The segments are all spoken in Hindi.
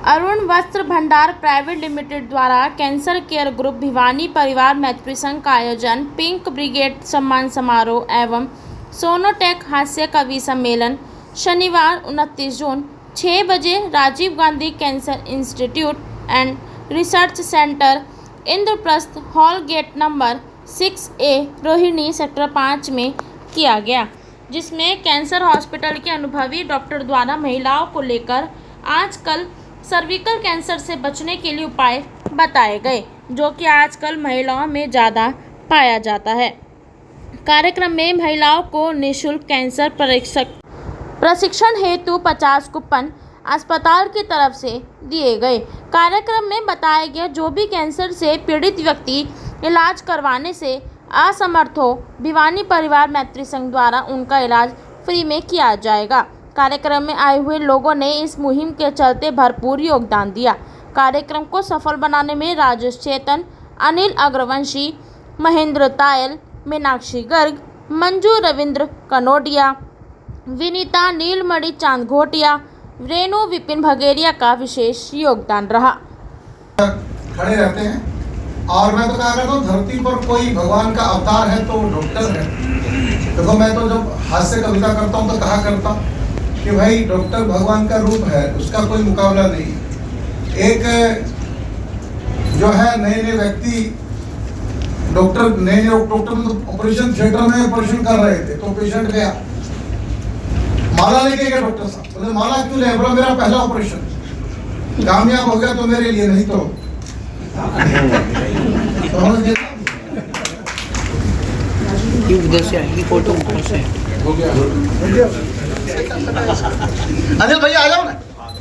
अरुण वस्त्र भंडार प्राइवेट लिमिटेड द्वारा कैंसर केयर ग्रुप भिवानी परिवार मैत्री संघ का आयोजन पिंक ब्रिगेड सम्मान समारोह एवं सोनोटेक हास्य कवि सम्मेलन शनिवार 29 जून 6 बजे Rajiv Gandhi cancer institute and research centre Indraprastha hall gate number 6A Rohini sector 5 में किया गया, जिसमें कैंसर हॉस्पिटल के अनुभवी डॉक्टर द्वारा महिलाओं को लेकर आजकल सर्विकल कैंसर से बचने के लिए उपाय बताए गए, जो कि आजकल महिलाओं में ज़्यादा पाया जाता है। कार्यक्रम में महिलाओं को निःशुल्क कैंसर प्रशिक्षण हेतु 50 कूपन अस्पताल की तरफ से दिए गए। कार्यक्रम में बताया गया जो भी कैंसर से पीड़ित व्यक्ति इलाज करवाने से असमर्थ हो, भिवानी परिवार मैत्री संघ द्वारा उनका इलाज फ्री में किया जाएगा। कार्यक्रम में आए हुए लोगों ने इस मुहिम के चलते भरपूर योगदान दिया। कार्यक्रम को सफल बनाने में राजेश चेतन, अनिल अग्रवंशी, महेंद्र तायल, मीनाक्षी गर्ग, मंजू रविंद्र कनोडिया, विनीता नीलमणि चांद घोटिया, रेणु विपिन भगेरिया का विशेष योगदान रहा। खड़े रहते हैं और मैं तो कहा करता हूँ धरती पर कोई भगवान का अवतार है तो डॉक्टर है। देखो मैं तो जब हास्य कविता करता हूँ तो कहा करता कि भाई डॉक्टर भगवान का रूप है, उसका कोई मुकाबला नहीं। एक जो है नए नए व्यक्ति डॉक्टर ऑपरेशन थिएटर में ऑपरेशन कर रहे थे तो पेशेंट गया, माला लेके गया डॉक्टर साहब, बोले माला क्यों ले? बोला मेरा पहला ऑपरेशन कामयाब हो गया तो मेरे लिए, नहीं तो फोटो अनिल भैया आ जाओ ना,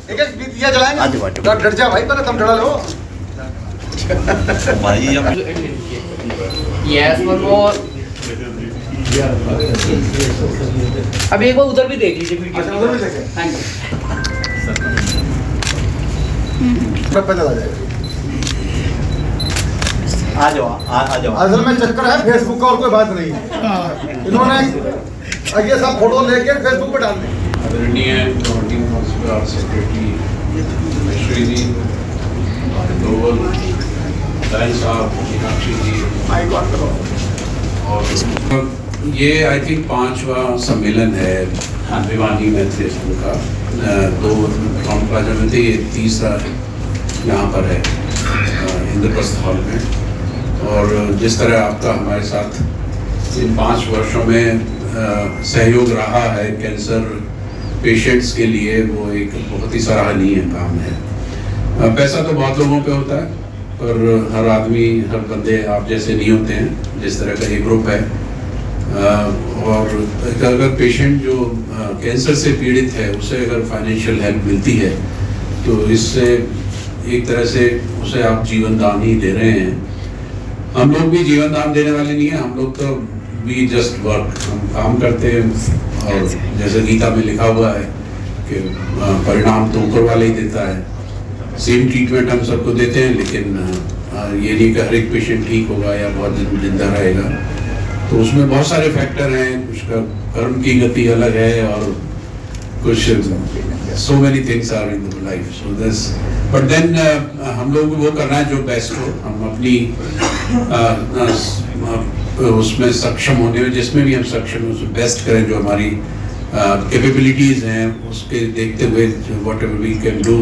एक एक दिया जलाएंगे। डर जा भाई, पहले तुम डरा लो भाई। Yes one more. अब एक बार उधर भी देख लीजिए वीडियो। अच्छा उधर भी देखें। हाँ जी पता लग जाएगा। आ जाओ आ जाओ। असल में चक्कर है फेसबुक का और कोई बात नहीं है। इन्होंने ये सब फोटो लेके फेसबुक पे डाल दी। आदरणीय गवर्निंग काउंसिल सेक्रेटरी श्री जी नोबल दाई साहब, मीनाक्षी जी, और ये आई थिंक 5वां सम्मेलन है भिवानी मैत्री संघ का। 2 राउंड प्लाजा में थे, ये 3रा यहाँ पर है इंद्रप्रस्थ हॉल में। और जिस तरह आपका हमारे साथ इन 5 वर्षों में सहयोग रहा है कैंसर पेशेंट्स के लिए, वो एक बहुत ही सराहनीय काम है। पैसा तो बहुत लोगों पे होता है पर हर आदमी, हर बंदे आप जैसे नहीं होते हैं, जिस तरह का ये ग्रुप है। और अगर पेशेंट जो कैंसर से पीड़ित है उसे अगर फाइनेंशियल हेल्प मिलती है तो इससे एक तरह से उसे आप जीवन दान ही दे रहे हैं। हम लोग भी जीवन दान देने वाले नहीं हैं, हम लोग तो वी जस्ट वर्क, हम काम करते हैं। और जैसे गीता में लिखा हुआ है कि परिणाम तो ऊपर वाला ही देता है। सेम ट्रीटमेंट हम सबको देते हैं, लेकिन ये नहीं कि हर एक पेशेंट ठीक होगा या बहुत दिन जिंदा रहेगा। तो उसमें बहुत सारे फैक्टर हैं, कुछ का कर्म की गति अलग है और कुछ so many things are in the life, so this but then हम लोग वो करना है जो बेस्ट हो। हम अपनी उसमें सक्षम होने में, जिसमें भी हम सक्षम हैं उसमें बेस्ट करें, जो हमारी कैपेबिलिटीज़ हैं उसके देखते हुए whatever we can do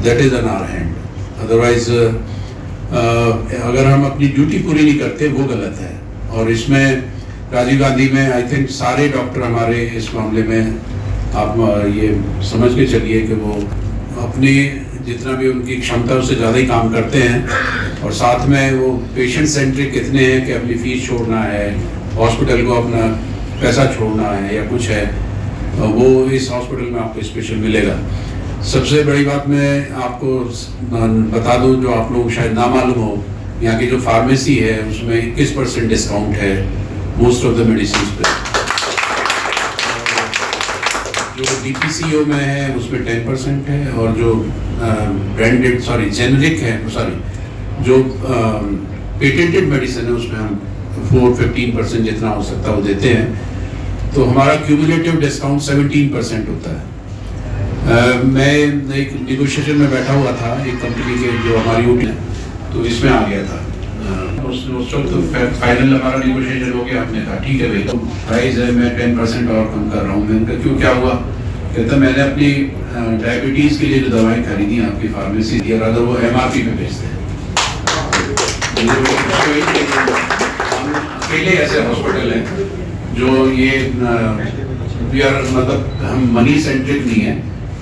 that is in our hand. Otherwise अगर हम अपनी ड्यूटी पूरी नहीं करते वो गलत है। और इसमें राजीव गांधी में आई थिंक सारे डॉक्टर हमारे इस मामले में आप ये समझ के चलिए कि वो अपने जितना भी उनकी क्षमता उससे ज़्यादा ही काम करते हैं। और साथ में वो पेशेंट सेंट्रिक कितने हैं कि अपनी फीस छोड़ना है, हॉस्पिटल को अपना पैसा छोड़ना है या कुछ है, वो इस हॉस्पिटल में आपको स्पेशल मिलेगा। सबसे बड़ी बात मैं आपको बता दूं, जो आप लोग शायद ना मालूम हो, यहाँ की जो फार्मेसी है उसमें 21% डिस्काउंट है मोस्ट ऑफ द मेडिसिन पे। जो DPCO में है उसमें 10% है, और जो ब्रांडेड जेनरिक है जो पेटेंटेड मेडिसिन है उसमें हम 4-15% जितना हो सकता है वो देते हैं। तो हमारा क्यूमुलेटिव डिस्काउंट 17% होता है। मैं एक नेगोशिएशन में बैठा हुआ था एक कंपनी के जो हमारी यूनिट है, तो इसमें आ गया था। उस वक्त तो फाइनल हमारा नेगोशिएशन हो गया। हमने कहा ठीक है भाई, तो प्राइस है, मैं 10% और कम कर रहा हूँ। मैंने कहा क्यों, क्या हुआ? कहता मैंने अपनी डायबिटीज़ के लिए जो दवाएं खरीदी आपकी फार्मेसी थी, और अगर वो MRP पे बेचते हैं। अकेले ऐसे हॉस्पिटल हैं जो ये मतलब हम मनी सेंट्रिक नहीं है,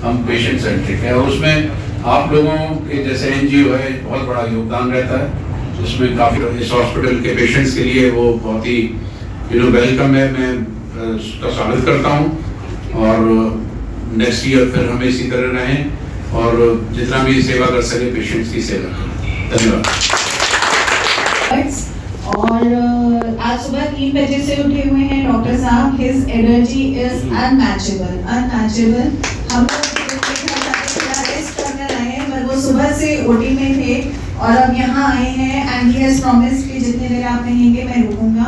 हम पेशेंट सेंट्रिक है। और उसमें आप लोगों के जैसे NGO है, बहुत बड़ा योगदान रहता है उसमें। काफ़ी इस हॉस्पिटल के पेशेंट्स के लिए वो बहुत ही वेलकम है। मैं उसका स्वागत करता हूँ और नेक्स्ट ईयर फिर हमें इसी तरह रहें और जितना भी सेवा कर सके पेशेंट्स की सेवा करें। धन्यवाद। और आज सुबह 3 बजे से उठे हुए हैं डॉक्टर साहब। His energy is unmatchable. हम वो सुबह से ओटी में थे और अब यहाँ आए हैं एंड ही हैज प्रॉमिस्ड कि जितने देर आप कहेंगे मैं रुकूंगा।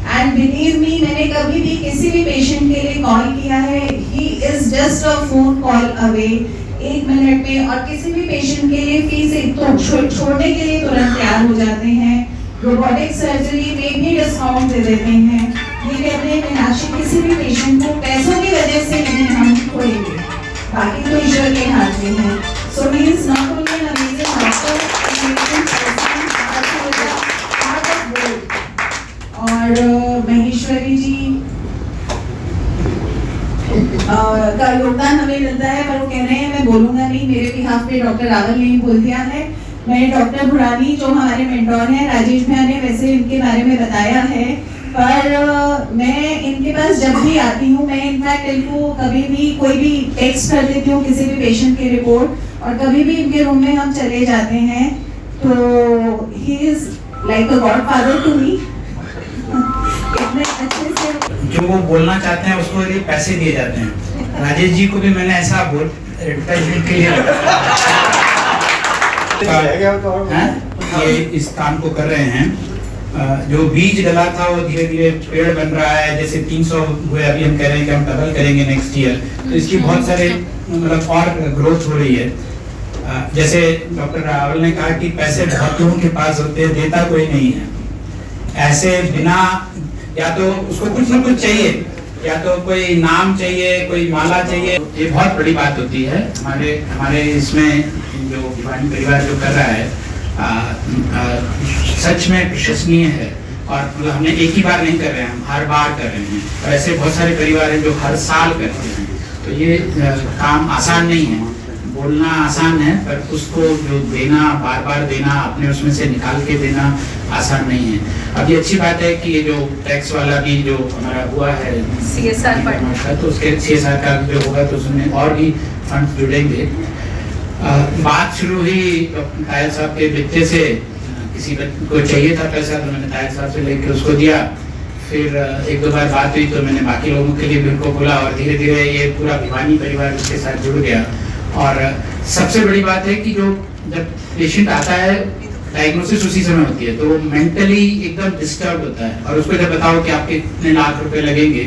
एंड बिलीव मी, मैंने कभी भी किसी भी पेशेंट के लिए कॉल किया है, he is just a phone call away, 1 minute में। और किसी भी पेशेंट के लिए फीस तो छोड़ने के लिए तुरंत तैयार हो जाते हैं। रोबोटिक सर्जरी में भी डिस्काउंट दे देते हैं। ये कहते हैं मीनाक्षी किसी भी पेशेंट को पैसों की वजह से नहीं हम खोएंगे, बाकी तो ईश्वर के हाथ में है। So he is not only an amazing doctor, amazing person, heart of gold. और महेश्वरी जी का योगदान हमें मिलता है, पर वो कह रहे हैं मैं बोलूंगा नहीं, मेरे बिहाफ पे डॉक्टर रावल ने ही बोल दिया है। मैं डॉक्टर भुरानी जो हमारे मेंटोर हैं, राजेश भैया ने वैसे इनके बारे में बताया है, पर मैं इनके पास जब भी आती हूँ, मैं इनफैक्ट इनको कभी भी कोई भी टेक्स्ट कर देती हूँ किसी भी पेशेंट की रिपोर्ट, और कभी भी इनके रूम में हम चले जाते हैं तो he is like a godfather to me. इतने अच्छे से जो वो बोलना चाहते हैं उसको ये पैसे दिए जाते हैं। राजेश जी को भी मैंने ऐसा बोल एडवर्टाइजमेंट के लिए ये इस काम को कर रहे हैं। जो बीज डला था वो धीरे धीरे पेड़ बन रहा है। जैसे 300 हुए, अभी हम कह रहे हैं कि हम डबल करेंगे नेक्स्ट ईयर, तो इसकी बहुत सारे मतलब और ग्रोथ हो रही है। जैसे डॉक्टर रावल ने कहा कि पैसे बहुत लोगों के पास होते हैं, देता कोई नहीं है। ऐसे बिना, या तो उसको कुछ ना कुछ चाहिए, या तो कोई नाम चाहिए, कोई माला चाहिए। ये बहुत बड़ी बात होती है। हमारे इसमें जो भिवानी परिवार जो कर रहा है सच में प्रशंसनीय है। और मतलब हमने एक ही बार नहीं कर रहे हैं, हम हर बार कर रहे हैं। और ऐसे बहुत सारे परिवार हैं जो हर साल करते हैं। तो ये काम आसान नहीं है। बोलना आसान है, पर उसको जो देना, बार बार देना, अपने उसमें से निकाल के देना आसान नहीं है। अब ये अच्छी बात है कि ये जो टैक्स वाला भी जो हमारा हुआ है CSR का, तो उसके CSR का जो होगा तो उसमें और भी फंड जुड़ेंगे। बात शुरू हुई तायल साहब के बच्चे से, किसी को चाहिए था पैसा तो मैंने तायल साहब से लेकर उसको दिया। फिर 1-2 बार बात हुई तो मैंने बाकी लोगों के लिए भी उनको बोला, और धीरे धीरे ये पूरा भिवानी परिवार उसके साथ जुड़ गया। और सबसे बड़ी बात है कि जो जब पेशेंट आता है, डायग्नोसिस उसी समय होती है, तो वो मेंटली एकदम डिस्टर्ब होता है। और उसको जब बताओ कि आपके इतने लाख रुपए लगेंगे,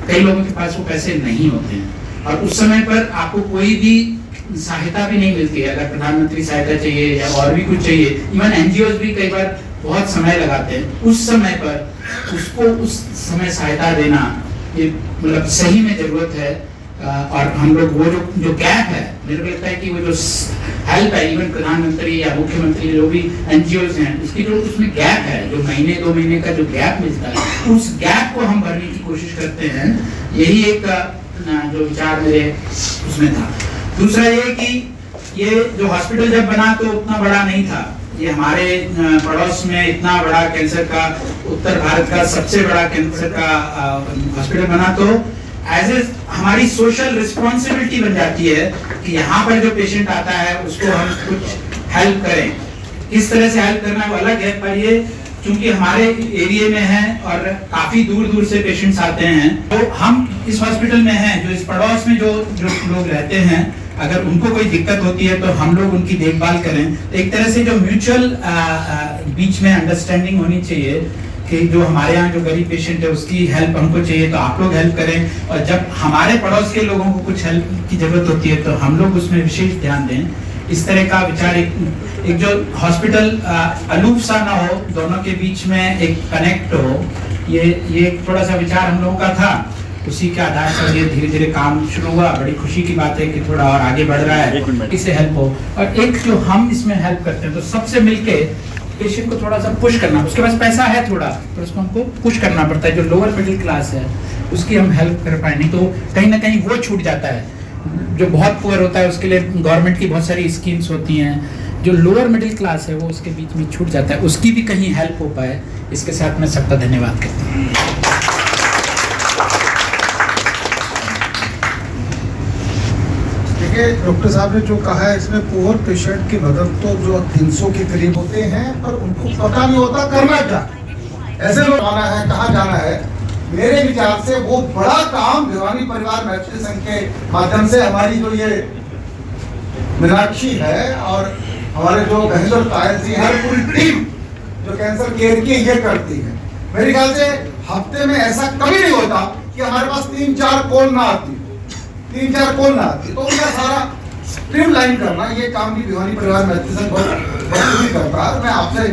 कई लोगों के पास वो पैसे नहीं होते हैं, और उस समय पर आपको कोई भी सहायता भी नहीं मिलती है। अगर प्रधानमंत्री सहायता चाहिए या और भी कुछ चाहिए, इवन NGOs भी कई बार बहुत समय लगाते हैं। उस समय पर उसको उस समय सहायता देना, ये मतलब सही में जरूरत है। और हम लोग वो जो गैप है, मेरे को लगता है कि वो जो हेल्प है, इवन प्रधानमंत्री या मुख्यमंत्री जो भी NGOs हैं, उसकी जो उसमें गैप है, जो 1-2 महीने का जो गैप मिलता है, उस गैप को हम भरने की कोशिश करते हैं। यही एक जो विचार मेरे उसमें था। दूसरा ये कि ये जो हॉस्पिटल जब बना तो उतना बड़ा नहीं था। ये हमारे पड़ोस में इतना बड़ा कैंसर का, उत्तर भारत का सबसे बड़ा कैंसर का हॉस्पिटल बना, तो एज ए हमारी सोशल रिस्पॉन्सिबिलिटी बन जाती है कि यहाँ पर जो पेशेंट आता है उसको हम कुछ हेल्प करें। किस तरह से हेल्प करना वो अलग है, पर ये क्योंकि हमारे एरिया में है और काफी दूर दूर से पेशेंट्स आते हैं, तो हम इस हॉस्पिटल में हैं, जो इस पड़ोस में जो लोग रहते हैं, अगर उनको कोई दिक्कत होती है तो हम लोग उनकी देखभाल करें। एक तरह से जो म्यूचुअल बीच में अंडरस्टैंडिंग होनी चाहिए कि जो हमारे यहाँ जो गरीब पेशेंट है उसकी हेल्प हमको चाहिए तो आप लोग हेल्प करें, और जब हमारे पड़ोस के लोगों को कुछ हेल्प की जरूरत होती है तो हम लोग उसमें विशेष ध्यान दें। इस तरह का विचार एक जो हॉस्पिटल अलूफ सा ना हो, दोनों के बीच में एक कनेक्ट हो, ये थोड़ा सा विचार हम लोगों का था। उसी के आधार पर ये धीरे धीरे काम शुरू हुआ। बड़ी खुशी की बात है कि थोड़ा और आगे बढ़ रहा है, इससे हेल्प हो। और एक जो हम इसमें हेल्प करते हैं तो सबसे मिलके पेशेंट को थोड़ा सा पुश करना, उसके पास पैसा है थोड़ा तो उसको हमको पुश करना पड़ता है। जो लोअर मिडिल क्लास है उसकी हम हेल्प कर पाए, नहीं तो कहीं ना कहीं वो छूट जाता है। जो बहुत पुअर होता है उसके लिए गवर्नमेंट की बहुत सारी स्कीम्स होती हैं, जो लोअर मिडिल क्लास है वो उसके बीच में छूट जाता है, उसकी भी कहीं हेल्प हो पाए। इसके साथ मैं सबका धन्यवाद करता हूँ। डॉक्टर साहब ने जो कहा है इसमें पुअर पेशेंट की मदद तो जो 300 के करीब होते हैं, पर उनको पता नहीं होता करना क्या, ऐसे लोग आना है कहाँ जाना है। मेरे विचार से वो बड़ा काम भिवानी परिवार मैत्री संघ के माध्यम से हमारी जो ये मीनाक्षी है और हमारे जो महेंद्र तायल जी है, पूरी टीम जो कैंसर केयर की ये करती है। मेरे ख्याल से हफ्ते में ऐसा कभी नहीं होता कि हमारे पास 3-4 कॉल ना आती, तो उनका सारा स्ट्रीमलाइन करना ये काम भी भिवानी परिवार मैत्री संघ बहुत करता है। मैं आपसे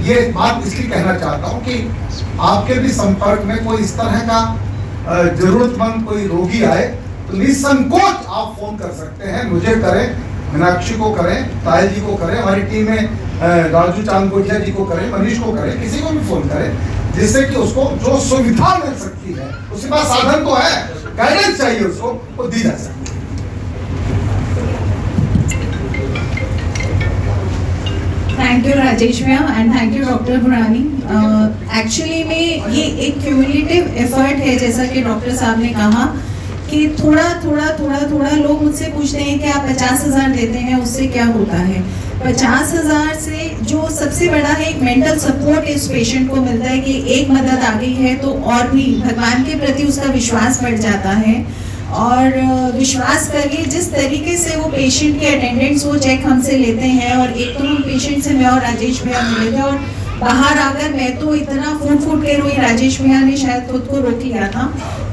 ये बात इसलिए कहना चाहता हूँ कि आपके भी संपर्क में कोई इस तरह का जरूरतमंद कोई रोगी आए तो निसंकोच आप फोन कर सकते हैं, मुझे करें, मीनाक्षी को करें, तायल जी को करें, हमारी टीम में राजू चांद गोटिया जी को करें, मनीष को करें, किसी को भी फोन करें, जिससे कि उसको जो सुविधा मिल सकती है, उसके पास साधन तो है, गाइडेंस चाहिए उसको, वो दी जा सकती है। थैंक यू राजेश भैया and thank you doctor Bhurani. Actually में ये एक क्यूमुलेटिव एफर्ट है, जैसा कि डॉक्टर साहब ने कहा कि थोड़ा लोग मुझसे पूछते हैं कि आप 50,000 देते हैं उससे क्या होता है। 50,000 से जो सबसे बड़ा है एक मेंटल सपोर्ट इस पेशेंट को मिलता है कि एक मदद आ गई है तो और भी भगवान के प्रति उसका विश्वास बढ़ जाता है। और विश्वास करिए जिस तरीके से वो पेशेंट के अटेंडेंट्स वो चेक हमसे लेते हैं, और एक तो हम पेशेंट से मैं और राजेश भैया मिले थे और बाहर आकर मैं तो इतना फूट के रोई, राजेश भैया ने शायद खुद को रोक लिया था।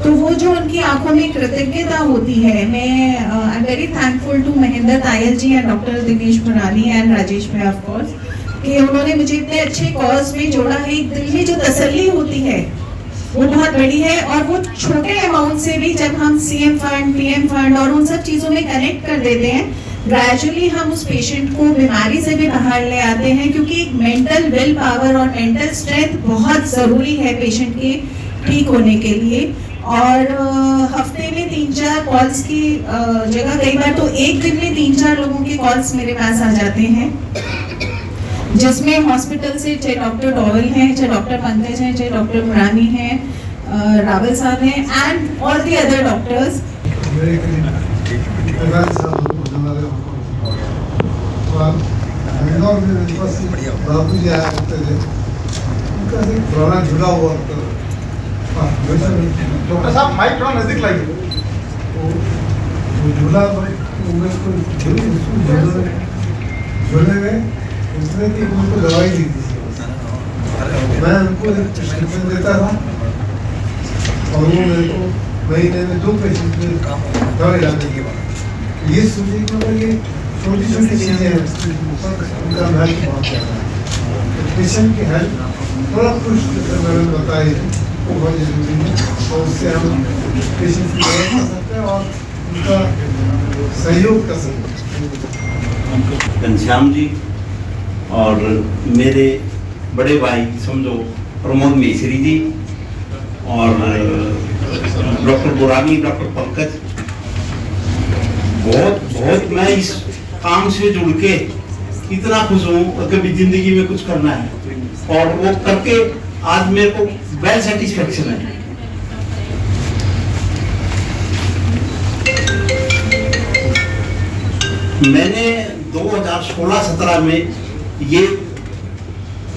तो वो जो उनकी आंखों में कृतज्ञता होती है, मैं I am very thankful to Mahendra Tayal ji and doctor Dinesh Bhurani and Rajesh भैया ऑफ कोर्स कि उन्होंने मुझे इतने अच्छे कॉज में जोड़ा है। दिल में जो तसल्ली होती है वो बहुत बड़ी है, और वो छोटे अमाउंट से भी जब हम सीएम फंड, पीएम फंड और उन सब चीज़ों में कनेक्ट कर देते हैं, ग्रेजुअली हम उस पेशेंट को बीमारी से भी बाहर ले आते हैं। क्योंकि एक मेंटल विल पावर और मेंटल स्ट्रेंथ बहुत ज़रूरी है पेशेंट के ठीक होने के लिए। और हफ्ते में 3-4 कॉल्स की जगह कई बार तो एक दिन में 3-4 लोगों के कॉल्स मेरे पास आ जाते हैं, जिसमें हॉस्पिटल से चाहे डॉक्टर डोवल हैं, चाहे डॉक्टर पंकज हैं, चाहे डॉक्टर मुरानी हैं, रावल साहब हैं and all the other doctors. बाबू जी आया करते थे, उनका एक पुराना झूला हुआ डॉक्टर साहब माइक थोड़ा नजदीक लाइए। वो झूला झूले में उसने कि उनको दवाई दी थी, मैं उनको एक प्रिस्क्रिप्शन देता था और वो मेरे को महीने में 2 पेशेंट में दवाई डालने के बाद ये सोचिए कि ये छोटी चीज़ें हैं, उनका हेल्प बहुत ज़्यादा है। पेशेंट की हेल्प थोड़ा कुछ मैंने बताई वो बहुत जरूरी है, और उससे हम पेशेंट की मदद कर सकते हैं और उनका सहयोग कर सकते हैं। घनश्याम जी और मेरे बड़े भाई समझो प्रमोद मिश्री जी और डॉक्टर बुरानी, डॉक्टर पंकज, बहुत मैं इस काम से जुड़ के इतना खुश हूँ, कभी जिंदगी में कुछ करना है और वो करके आज मेरे को वेल सेटिस्फेक्शन है। मैंने 2016-17 में ये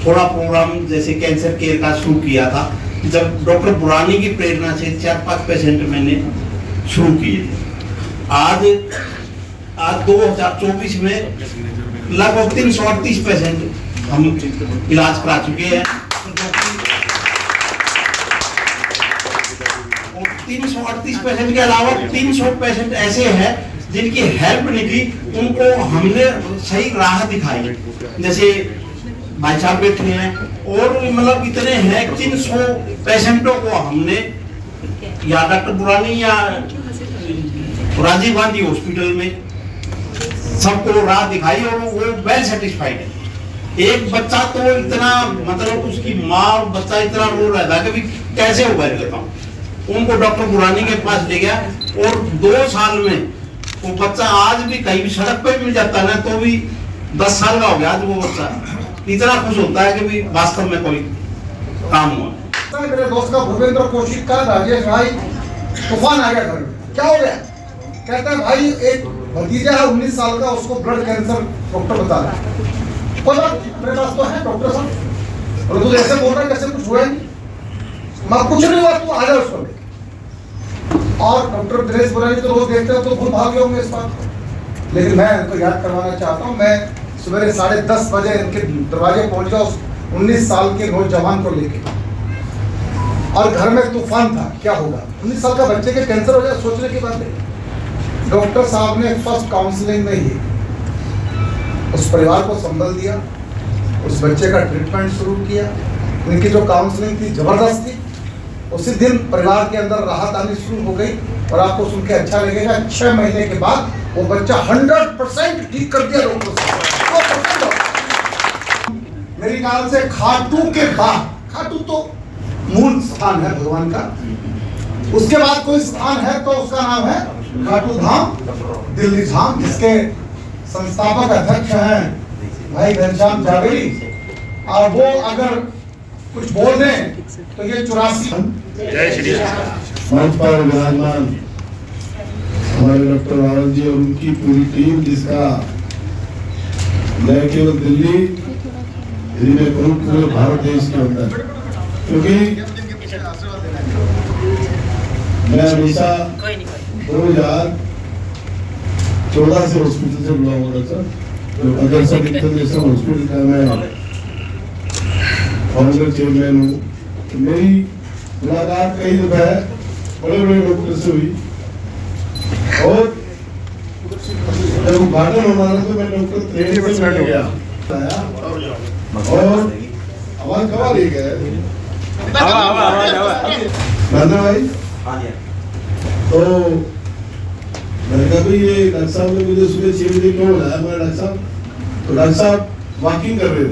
थोड़ा प्रोग्राम जैसे कैंसर केयर का शुरू किया था, जब डॉक्टर बुरानी की प्रेरणा से 4-5 पेशेंट मैंने शुरू किए थे। आज 2024 में लगभग 338 पेशेंट हम इलाज करा चुके हैं। 338 पेशेंट के अलावा 300 पेशेंट ऐसे हैं जिनकी हेल्प नहीं थी, उनको हमने सही राह दिखाई। जैसे भाई साहब बैठे हैं और मतलब इतने हैं 300 पेशेंटों को हमने या डॉक्टर बुरानी या राजीव गांधी हॉस्पिटल में सबको राह दिखाई और वो वेल सेटिस्फाइड है। एक बच्चा तो इतना मतलब उसकी माँ और बच्चा इतना रो रहा था कि कैसे होगा बताऊं। उनको डॉक्टर बुरानी के पास ले गया और 2 साल में वो बच्चा आज भी कहीं भी सड़क पे मिल जाता है ना तो भी 10 साल का हो गया आज वो बच्चा इतना खुश होता है कि भी वास्तव में कोई काम हुआ। मेरे दोस्त का भूपेंद्र कौशिक का राजेश भाई तूफान आ गया घर में। क्या हो गया? कहता है भाई एक भतीजा है 19 साल का, उसको ब्लड कैंसर डॉक्टर बता रहा है। मेरे पास तो है डॉक्टर साहब, और तू ऐसे बोल रहा है कैसे कुछ हुआ नहीं? मैं कुछ नहीं हुआ, तू आ जा उसको ले। और डॉक्टर दिनेश बुरानी तो रोज देखते हो तो भूल भाग गए होंगे इस बात, लेकिन मैं इनको याद करवाना चाहता हूँ। मैं सवेरे 10:30 बजे इनके दरवाजे पहुंच गया उस 19 साल के नौजवान को लेके, और घर में तूफान था। क्या होगा? 19 साल का बच्चे के कैंसर हो जाए, सोचने की बात है। डॉक्टर साहब ने फर्स्ट काउंसलिंग में ही उस परिवार को संभल दिया, उस बच्चे का ट्रीटमेंट शुरू किया। उनकी जो काउंसलिंग थी जबरदस्त थी। उसी दिन परिवार के अंदर राहत आनी शुरू हो गई, और आपको सुन के अच्छा लगेगा 6 महीने के बाद वो बच्चा 100% ठीक कर दिया डॉक्टर साहब। मेरी ख्याल से खाटू के बाद, खाटू तो मूल स्थान है भगवान का, उसके बाद कोई स्थान है तो उसका नाम है खाटू धाम, दिल्ली धाम, जिसके संस्थापक अध्यक्ष हैं भाई घनश्याम जावेरी। और वो अगर कुछ बोल दें तो ये 84 जय श्री मंच पर विराजमान हमारे डॉक्टर रावत जी और उनकी पूरी टीम, जिसका न केवल दिल्ली में पूरे भारत देश के अंदर, क्योंकि मैं हमेशा 2014 से हॉस्पिटल से जुड़ा हुआ था। जो अगरसर इंटरनेशनल हॉस्पिटल का मैं फाउंडर चेयरमैन हूँ। तो मेरी मुलाकात कई दफा बड़े बड़े डॉक्टर से हुई, और जब उद्घाटन होना था तो मैं डॉक्टर ट्रेन से मिल गया और आवाज कमा ले गए भाई। तो मैंने कहा भाई ये डॉक्टर साहब ने मुझे सुबह 6 बजे क्यों बुलाया? मैं डॉक्टर साहब, तो डॉक्टर साहब वॉकिंग कर रहे थे,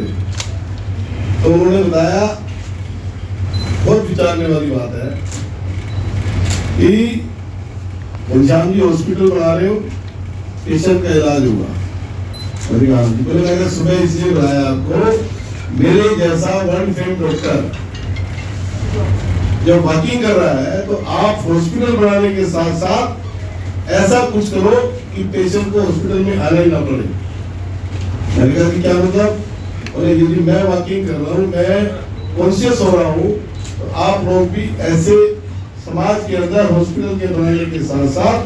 तो उन्होंने बताया बहुत विचारने वाली बात है कि घनश्याम जी हॉस्पिटल बना रहे हो, पेशेंट का इलाज होगा। मैंने सुबह इसलिए बुलाया आपको, मेरे जैसा वर्ल्ड फेम डॉक्टर जब वॉकिंग कर रहा है तो आप हॉस्पिटल बनाने के साथ साथ ऐसा कुछ करो कि पेशेंट को हॉस्पिटल में आना ही ना पड़े। मैंने कहा कि क्या मतलब? और यदि मैं वॉकिंग कर रहा हूँ, मैं कॉन्शियस हो रहा हूँ, तो आप लोग भी ऐसे समाज के अंदर हॉस्पिटल के बनाने के साथ साथ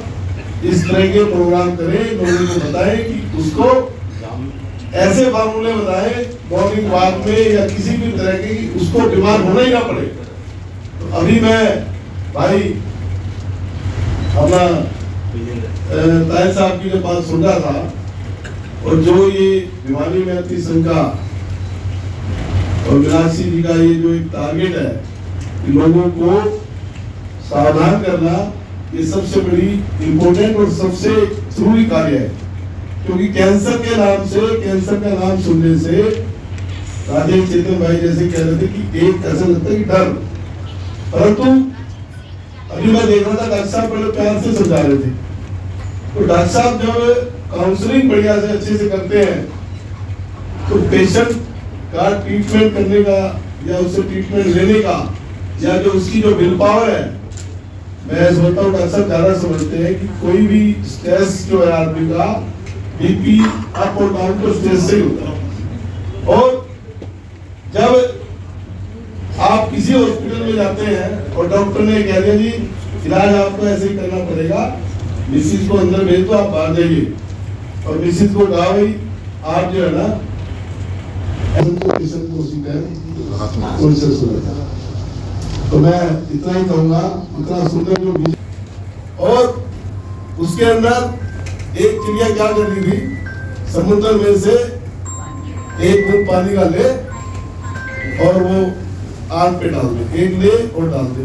इस तरह के प्रोग्राम करें, लोगों को बताएं कि उसको ऐसे फार्मूले बताएं मॉर्निंग वॉक में या किसी भी तरह के, उसको बीमार होना ही ना पड़े। तो अभी मैं भाई अपना ताहिर साहब की जो बात सुन रहा था, और जो ये भिवानी मैत्री संघ का और मीनाक्षी जी का ये जो एक टारगेट है कि लोगों को सावधान करना, ये सबसे बड़ी इम्पोर्टेंट और सबसे जरूरी कार्य है। क्योंकि कैंसर के नाम से, कैंसर का नाम सुनने से राजेश चेतन भाई जैसे कह रहे थे कि एक ऐसा लगता है कि डर, परंतु अभी मैं देख रहा था डॉक्टर साहब पहले प्यार से समझा रहे थे। तो डॉक्टर साहब जब काउंसलिंग बढ़िया से अच्छे से करते हैं तो पेशेंट का ट्रीटमेंट करने का या उससे ट्रीटमेंट लेने का या जो उसकी जो विल पावर है, मैं समझता हूँ डॉक्टर साहब ज्यादा समझते हैं कि कोई भी स्ट्रेस जो है आदमी का, बीपी अप और डाउन तो स्ट्रेस से ही होता है। और जब आप किसी हॉस्पिटल में जाते हैं और डॉक्टर ने कह दिया जी इलाज आपको ऐसे ही करना पड़ेगा, मिसिस को अंदर भेज दो, आप बाहर जाइए, और मिसिस को कहा भाई आप जो है ना तो मैं इतना ही कहूँगा, इतना सुंदर जो और उसके अंदर एक चिड़िया क्या कर रही थी, समुद्र में से एक बूंद पानी का ले और वो आग पे डाल दे, एक ले और डाल दे।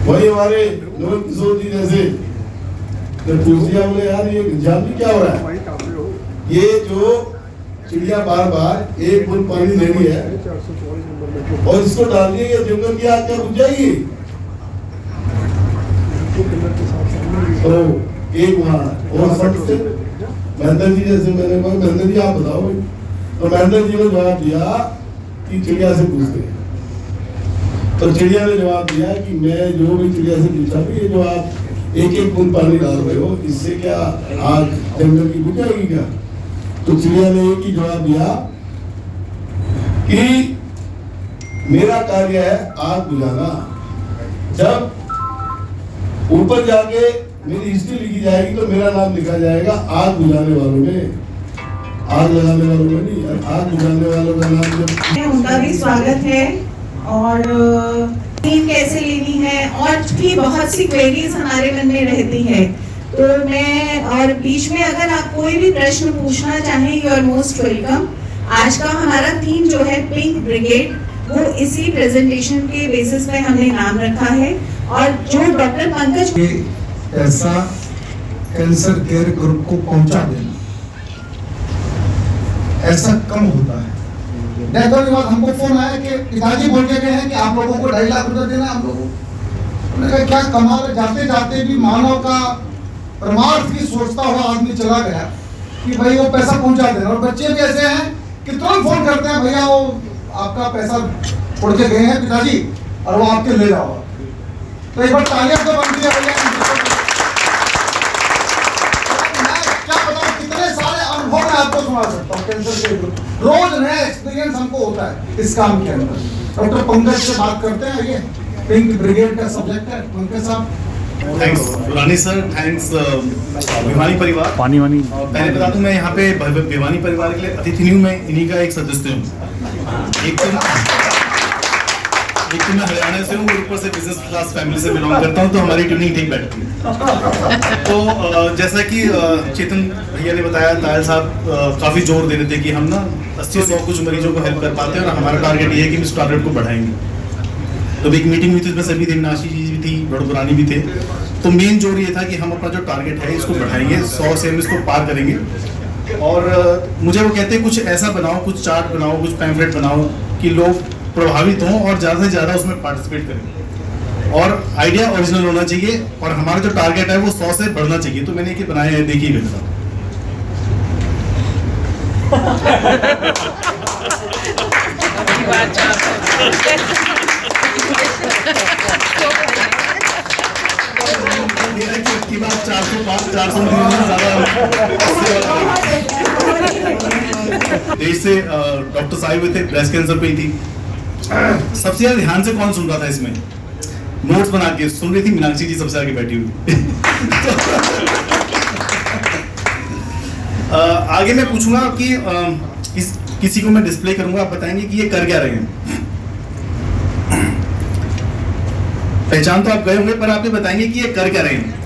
वही हमारे नवल किशोर जी जैसे पूछ दिया, बोले यार ये जानवी क्या हो रहा है, ये जो चिड़िया बार बार एक बूंद पानी ले रही है और इसको डाल दिए, ये जंगल की आग क्या बुझ जाएगी। तो एक वहाँ और संत थे महेंद्र जी जैसे, मैंने कहा महेंद्र जी आप बताओ भाई, तो महेंद्र जी ने जवाब दिया कि चिड़िया से पूछते हैं। तो चिड़िया ने जवाब दिया कि मैं जो भी चिड़िया से पूछा कि ये जो आप एक एक बूंद पानी डाल रहे हो, इससे क्या आग जंगल की बुझ जाएगी क्या। तो चिड़िया ने एक ही जवाब दिया कि मेरा कार्य है आग बुझाना, जब ऊपर जाके मेरी हिस्ट्री लिखी जाएगी तो मेरा नाम लिखा जाएगा आग बुझाने वालों में, आग लगाने वालों में नहीं, आग बुझाने वालों का नाम जब। उनका भी स्वागत है और टीम कैसे लेनी है और भी बहुत सी क्वेरीज हमारे मन में रहती है। तो मैं और बीच में अगर आप कोई भी प्रश्न पूछना चाहें, यू आर मोस्ट वेलकम। आज का हमारा थीम जो है पिंक ब्रिगेड, वो इसी प्रेजेंटेशन के बेसिस पे हमने नाम रखा है। और जो डॉक्टर पंकज ऐसा कैंसर केयर ग्रुप को पहुंचा देना ऐसा कम होता है। डेथ होने के बाद हमको फोन आया कि पिताजी बोल के गए हैं कि आप लोगों को 2.5 लाख रुपए देना हम लोगों को। मैंने कहा क्या कमाल, जाते जाते भी मानव का परमार्थ की सोचता हुआ आदमी चला गया कि भाई वो पैसा पहुंचा देना। और बच्चे भी ऐसे हैं कि तुरंत फोन करते हैं, भैया वो आपका पैसा छोड़ के गए हैं पिताजी और वो आपके ले जाओ। तो एक बार तालियां तो बनती है भैया। मैं क्या बताऊं, कितने सारे अनुभव मैं आपको सुना सकता हूँ कैंसर के, रोज नया एक्सपीरियंस हमको होता है इस काम के अंदर। डॉक्टर पंकज से बात करते हैं, ये पिंक ब्रिगेड का सब्जेक्ट है। पंकज साहब। थैंक्स बुरानी सर, थैंक्स भिवानी परिवार। पानी वानी पहले बता दूं, मैं यहाँ पे भिवानी परिवार के लिए अतिथि नहीं हूँ, मैं इन्हीं का एक सदस्य हूँ। एक तो मैं हरियाणा से हूँ, ऊपर से बिजनेस क्लास फैमिली से बिलोंग करता हूँ, तो हमारी ट्यूनिंग ठीक बैठती है। तो जैसा कि चेतन भैया ने बताया, तायल साहब काफ़ी जोर दे रहे थे कि हम ना 80-100 कुछ मरीजों को हेल्प कर पाते हैं और हमारा टारगेट ये है कि इस टारगेट को बढ़ाएंगे। तो एक मीटिंग हुई थी, उसमें सभी थे, मीनाक्षी जी भी थी, बड़ बुरानी भी थे। तो मेन जोर ये था कि हम अपना जो टारगेट है इसको बढ़ाएंगे, 100 से हम इसको पार करेंगे। और मुझे वो कहते हैं कुछ ऐसा बनाओ, कुछ चार्ट बनाओ, कुछ पैम्फलेट बनाओ कि लोग प्रभावित हों और ज़्यादा से ज़्यादा उसमें पार्टिसिपेट करें। और आइडिया ओरिजिनल होना चाहिए और हमारा जो टारगेट है वो 100 से बढ़ना चाहिए। तो मैंने ये बनाया है, देखिए बेटा। की बात 405, 400 देश से डॉक्टर साहिब हुए थे, ब्रेस्ट कैंसर पे ही थी। सबसे ज्यादा ध्यान से कौन सुन रहा था इसमें, नोट्स बना के सुन रही थी मीनाक्षी जी, सबसे आगे बैठी हुई। आगे मैं पूछूंगा कि किसी को मैं डिस्प्ले करूंगा, आप बताएंगे कि ये कर क्या रहे हैं। पहचान तो आप गए होंगे, पर आप ये बताएंगे कि ये कर क्या रहे हैं।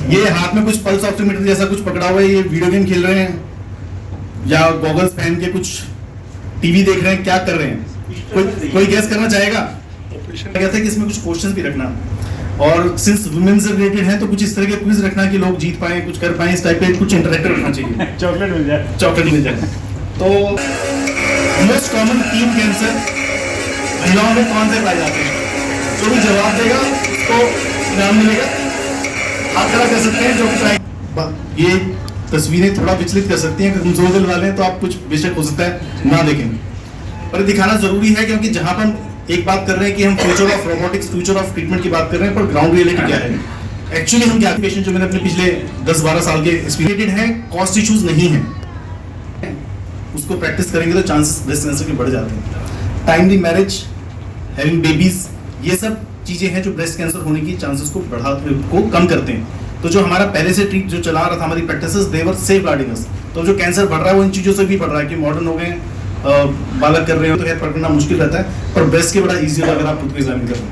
ये हाथ में कुछ पल्स ऑक्सीमीटर जैसा कुछ पकड़ा हुआ है, ये वीडियो गेम खेल रहे हैं या गॉगल्स पहन के कुछ टीवी देख रहे हैं, क्या कर रहे हैं? कोई गैस करना चाहेगा? कहता है कि इसमें कुछ क्वेश्चंस भी रखना, और सिंस वुमेन से रिलेटेड है तो कुछ इस तरह के क्विज रखना कि लोग जीत पाए, कुछ कर पाए, इस टाइप के कुछ इंटरैक्टिव रखना चाहिए। चॉकलेट मिल जाए। तो मोस्ट कॉमन 3 कैंसर महिलाओं में कौन से पाए जाते हैं? जो भी जवाब देगा उसको इनाम मिलेगा। हाथ खड़ा कर सकते हैं, जो भी ये तस्वीरें थोड़ा विचलित कर सकती हैं, कमजोर दिल वाले हैं तो आप कुछ बेशक हो सकता है ना देखें, पर दिखाना जरूरी है, क्योंकि जहां पर हम एक बात कर रहे हैं कि हम future of robotics, future of treatment की बात कर रहे हैं, पर ग्राउंड रियलिटी क्या है एक्चुअली। हम क्या पेशेंट जो मैंने अपने पिछले 10-12 साल के एक्सपीरियंटेड है, कॉस्ट इश्यूज नहीं है, उसको प्रैक्टिस करेंगे तो चांसेस ब्रेस्ट कैंसर के बढ़ जाते हैं। टाइमली मैरिज, हैविंग बेबीज, ये सब चीजें हैं जो ब्रेस्ट कैंसर होने की चांसेस को कम करते हैं। तो जो हमारा पहले से ट्रीट जो चला रहा था, हमारी प्रैक्टिसेस, दे वर सेफगार्डिंग अस। तो जो कैंसर बढ़ रहा है वो इन चीज़ों से भी बढ़ रहा है कि मॉडर्न हो गए, बालक कर रहे हो तो खैर पकड़ना मुश्किल रहता है, पर ब्रेस्ट के बड़ा ईजी होता है अगर आप खुद को एग्जामिन कर रहे हैं।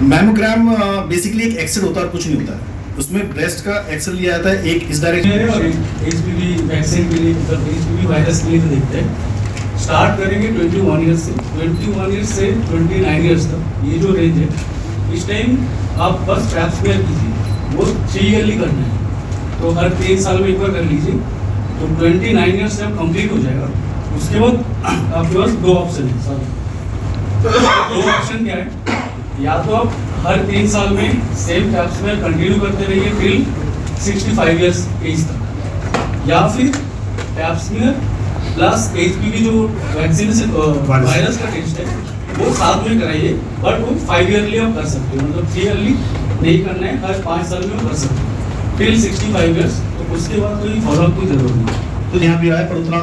मैमोग्राम बेसिकली एक एक्सरे होता है और कुछ नहीं होता है, उसमें ब्रेस्ट का एक्सरे लिया जाता है, एक इस डायरेक्शन और एचपीवी वैक्सीन के लिए, मतलब एचपीवी वायरस के लिए तो देखते हैं। स्टार्ट करेंगे 21 ईयर्स से, 21 ईयर्स से 29 ईयर्स तक, ये जो रेंज है, इस टाइम आप बस पैप स्मेयर कीजिए, वो 3 ईयरली करना है, तो हर 3 साल में एक बार कर लीजिए, तो 29 ईयर्स जब कंप्लीट हो जाएगा, उसके बाद आपके पास 2 ऑप्शन है। सर 2 ऑप्शन क्या है, या तो आप हर 3 साल में सेम पैप स्मेयर कंटिन्यू करते रहिए टिल 65 ईयर्स एज तक, या फिर पैप स्मेयर प्लस एचपीवी जो वैक्सीनेशन वायरस का टेस्ट है वो साथ में कराइए, बट वो 5 ईयरली आप कर सकते हो, मतलब 3 ईयरली नहीं करना है, हर 5 साल में कर सकते हो टिल 65 ईयर्स, तो उसके बाद कोई फॉलोअप की जरूरत नहीं। तो यहाँ भी आया पर उतना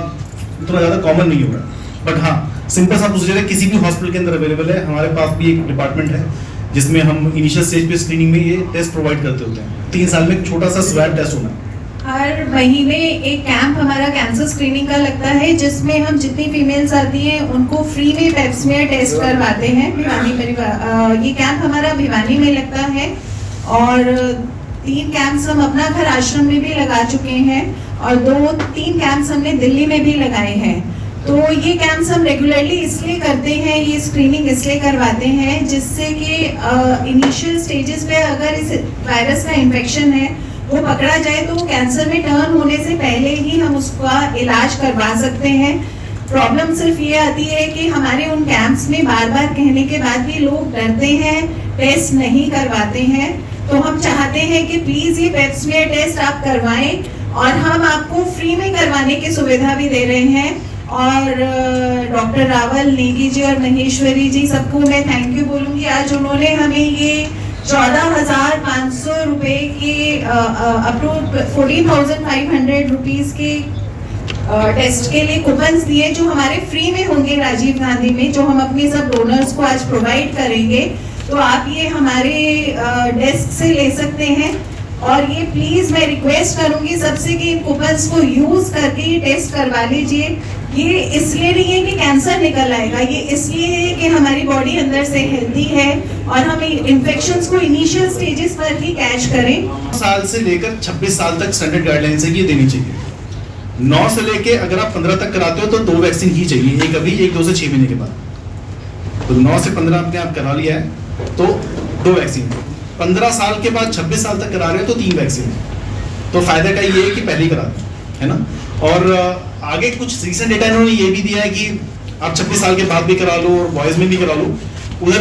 ज़्यादा कॉमन नहीं होगा, बट हाँ सिंपल सा प्रोसीजर है, किसी भी हॉस्पिटल के अंदर अवेलेबल है। हमारे पास भी एक डिपार्टमेंट है जिसमें हम इनिशियल स्टेज पे स्क्रीनिंग में ये टेस्ट प्रोवाइड करते होते हैं। 3 साल में एक छोटा सा स्वैब टेस्ट होना है। हर महीने एक कैंप हमारा कैंसर स्क्रीनिंग का लगता है, जिसमें हम जितनी फीमेल्स आती हैं उनको फ्री में पेप स्मेयर टेस्ट करवाते हैं। भिवानी परिवार ये कैंप हमारा भिवानी में लगता है, और 3 कैंप्स हम अपना घर आश्रम में भी लगा चुके हैं, और 2-3 कैंप्स हमने दिल्ली में भी लगाए हैं। तो ये कैंप्स हम रेगुलरली इसलिए करते हैं, ये स्क्रीनिंग इसलिए करवाते हैं जिससे कि इनिशियल स्टेजेस पे अगर इस वायरस का इन्फेक्शन है वो पकड़ा जाए तो वो कैंसर में टर्न होने से पहले ही हम उसका इलाज करवा सकते हैं। प्रॉब्लम सिर्फ ये आती है कि हमारे उन कैंप्स में बार बार कहने के बाद भी लोग डरते हैं, टेस्ट नहीं करवाते हैं। तो हम चाहते हैं कि प्लीज़ ये पेप स्मेयर टेस्ट आप करवाएं, और हम आपको फ्री में करवाने की सुविधा भी दे रहे हैं। और डॉक्टर रावल, नेगी जी और महेश्वरी जी, सबको मैं थैंक यू बोलूँगी। आज उन्होंने हमें ये 14,500 रुपये के अप टू 14,500 रुपीज़ के टेस्ट के लिए कूपन्स दिए, जो हमारे फ्री में होंगे राजीव गांधी में, जो हम अपने सब डोनर्स को आज प्रोवाइड करेंगे। तो आप ये हमारे डेस्क से ले सकते हैं, और ये प्लीज़ मैं रिक्वेस्ट करूँगी सबसे कि इन कूपन्स को यूज़ करके ये टेस्ट करवा लीजिए। ये इसलिए नहीं है कि कैंसर निकल आएगा, ये इसलिए है कि हमारी बॉडी अंदर से हेल्दी है और हम इन्फेक्शंस को इनिशियल स्टेजेस पर ही कैच करें। 9 साल से लेकर 26 साल तक स्टैंडर्ड गाइडलाइन से ये देनी चाहिए। 9 से लेके अगर आप 15 तक कराते हो तो 2 वैक्सीन ही चाहिए, एक अभी, एक 2 से 6 महीने के बाद। तो 9 से 15 आपने आप करा लिया है तो 2 वैक्सीन, 15 साल के बाद 26 साल तक करा रहे हो तो 3 वैक्सीन। तो फायदा का ये है कि पहले ही करा दें, है ना। और आगे कुछ रिसेंट डेटा इन्होंने ये भी दिया है कि आप 26 साल के बाद भी करा लो और बॉयज में भी करा लो, उधर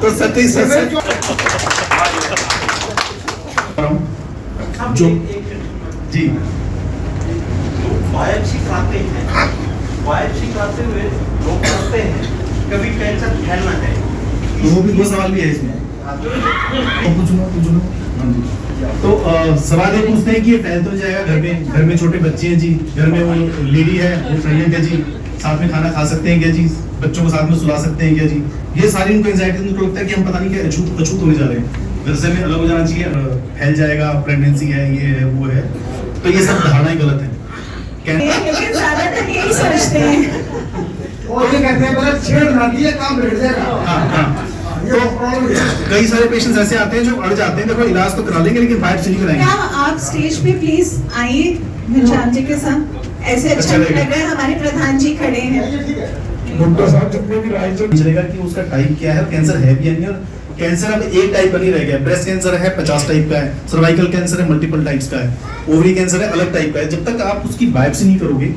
तो सत्य जो जी बायोप्सी कराते हैं, बायोप्सी कराते हुए लोग कहते हैं कभी कैंसर फैलना है। वो भी 2 सवाल भी है इसमें, तो सवाल ये पूछते हैं कि ये फैल तो जाएगा घर में छोटे बच्चे हैं जी, घर में वो लेडी है वो प्रेग्नेंट है जी, साथ में खाना खा सकते हैं क्या जी, बच्चों को साथ में सुला सकते हैं क्या जी। ये सारी उनको एंजाइटी, उनको लगता है कि हम पता नहीं क्या अछूत होने जा रहे हैं, घर से हमें अलग हो जाना चाहिए, फैल जाएगा, प्रेगनेंसी है, ये है वो है। तो ये सब धारणाएं गलत है। ज्यादातर यही सोचते हैं, और ये कहते हैं पहले छेड़ ना दिए काम बैठ जाएगा। हाँ। तो कई सारे पेशेंट्स ऐसे आते हैं जो अड़ जाते हैं, देखो इलाज तो करा लेंगे लेकिन बायोप्सी नहीं कराएंगे। क्या आप स्टेज पे प्लीज आइए घनश्याम जी के साथ, ऐसे अच्छा लग रहा है, हमारे प्रधान जी खड़े हैं। डॉक्टर साहब जितने भी राइट चलेगा कि उसका टाइप क्या है, कैंसर है भी या नहीं। और कैंसर अब एक टाइप बनी रह गया, ब्रेस्ट कैंसर है 50 टाइप का है, सर्वाइकल कैंसर है मल्टीपल टाइप्स का है, ओवरी कैंसर है अलग टाइप का है। जब तक आप उसकी बायोप्सी नहीं करोगे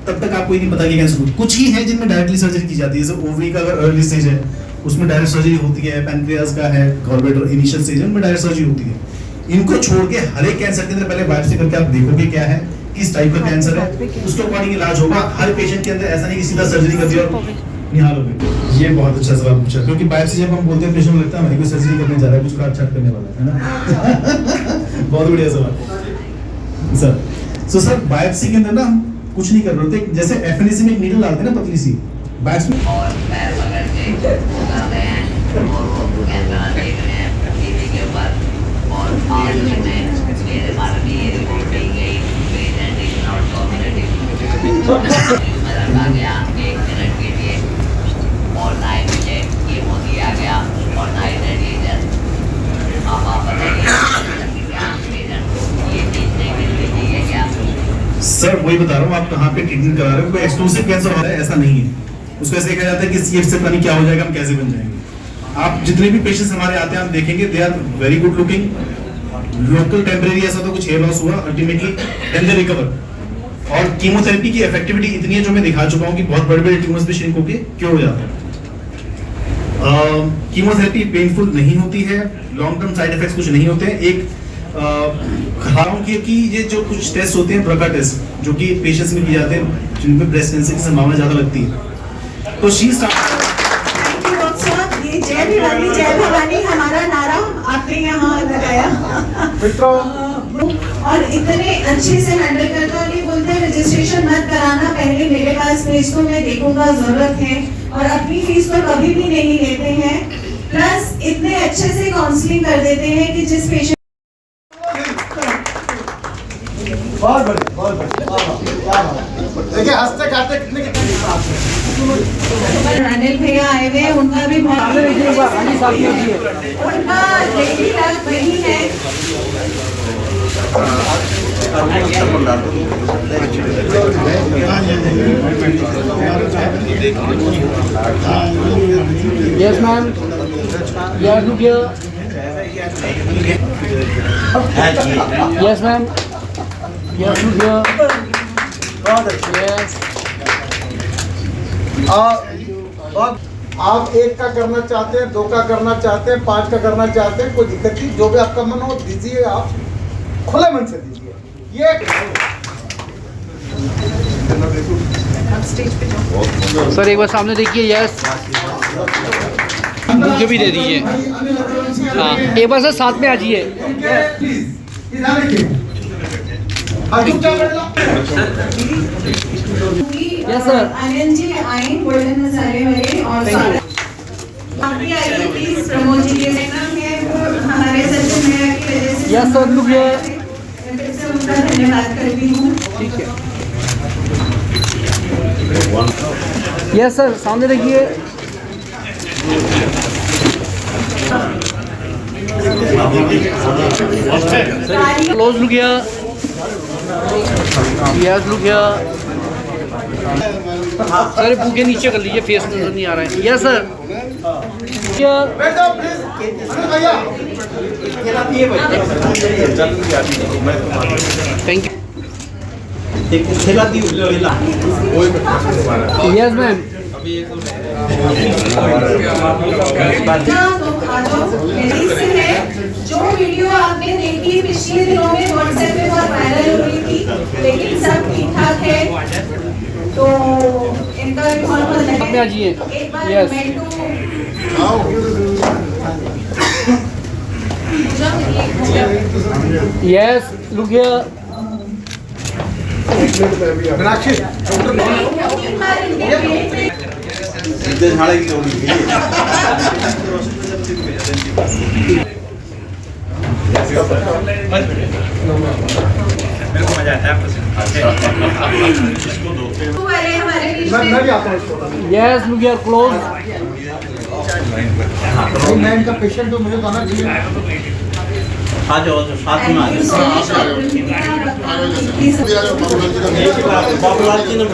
तब तक आपको ये नहीं पता कि कैंसर हो। कुछ ही है जिनमें डायरेक्टली सर्जरी की जाती है, जैसे ओवरी का अगर अर्ली स्टेज है उसमें डायरेक्ट सर्जरी होती है, पैनक्रियाज का है, गॉलब्लैडर इनिशियल स्टेज है उनमें डायरेक्ट सर्जरी होती है। इनको छोड़ के हर एक कैंसर के अंदर पहले बायोप्सी करके आप देखोगे क्या है, किस टाइप का कैंसर है, उसके अकॉर्डिंग इलाज होगा। हर पेशेंट के अंदर ऐसा नहीं कि सीधा सर्जरी कर दिया और निहाल हो गए। ये बहुत अच्छा सवाल पूछा, क्योंकि बायोप्सी जब हम बोलते हैं पेशेंट को लगता है हमारी कोई सर्जरी करने जा रहा है, कुछ काट छाट करने वाला है ना। बहुत बढ़िया सवाल सर। सो सर बायोप्सी के अंदर ना हम कुछ नहीं कर रहे होते, जैसे एफएनएसी में एक नीडल डालते हैं ना पतली सी, बायोप्सी में और पैर पकड़ के कर रहे हैं और वो कैमरा देख रहे हैं टीवी के ऊपर और आज वही बता रहा हूँ, आप कहाँ पे ट्रीटमेंट करा रहे हो। कोई एक्सक्लूसिव कैंसर हो रहा है ऐसा नहीं है, उसको ऐसे कहा जाता है कि CF से पता नहीं क्या हो जाएगा, हम कैसे बन जाएंगे। आप जितने भी पेशेंट्स हमारे आते हैं आप देखेंगे they are very good looking, local temporary ऐसा तो कुछ हेयर लॉस हुआ, अल्टीमेटली एंड दे रिकवर। और कीमोथेरेपी की इफेक्टिविटी इतनी है जो मैं दिखा चुका हूँ कि बहुत बड़े बड़े ट्यूमर्स भी श्रिंक होके क्यों हो जाते हैं। कीमोथेरेपी पेनफुल नहीं होती है, लॉन्ग टर्म साइड इफेक्ट्स कुछ नहीं होते हैं। एक हालांकि कि ये जो कुछ टेस्ट होते हैं ब्रका टेस्ट जो कि पेशेंट्स में किए जाते हैं जिनमें ब्रेस्ट कैंसर की संभावना ज्यादा लगती है, तो शी स्टार्ट ये जय भिवानी जय भवानी हमारा नारा आपने यहाँ लगाया और इतने अच्छे से हैंडल करता और ये बोलते हैं रजिस्ट्रेशन मत कराना, पहले मेरे पास भेज तो मैं देखूंगा जरूरत है, और अपनी फीस तो कभी भी नहीं लेते हैं। प्लस इतने अच्छे से काउंसलिंग कर देते हैं कि जिस पेशेंट बहुत बढ़िया। देखिए हंसते खाते कितने अनिल भैया आए हुए, उनका भी बहुत उनका डेली लाइफ वही है। Yes, ma'am. Yes, look here. Yes, ma'am. Yes, look here. Yes. आप एक का करना चाहते हैं, 2 का करना चाहते हैं, 5 का करना चाहते हैं, कोई दिक्कत नहीं, जो भी आपका मन हो दीजिए, आप खुले मन से दीजिए। ये सर एक बार सामने देखिए। यस, मुझे भी दे दीजिए। हाँ, एक बार सर साथ में आ जाइए। Yes sir. अनिल जी आए गोल्डन मसाले वाले और आप भी आइए प्लीज। प्रमोद जी के नाम है हमारे सचिव भैया की वजह से। Yes sir, look here. मैं फिर से उनका धन्यवाद करती हूँ। ठीक है। यस सर, सामने देखिए। Close look here. Yes look here. Sir पूके नीचे कर लीजिए, फेस नजर नहीं आ रहा है। Yes sir. Thank you. Yes ma'am. जो वीडियो आपने देखी पिछले दिनों में व्हाट्सएप पे बहुत वायरल हो रही थी, लेकिन सब ठीक ठाक है, तो इनका भी बहुत बहुत धन्यवाद। एक बार यस लुक हियर। मीनाक्षी मेरे को मजा आता है मैं भी आता हूँ। Yes look here close. मैं इनका पेशेंट हूँ, मुझे तो आना चाहिए। आ जाओ साथ में आ बाबूलाल जी ने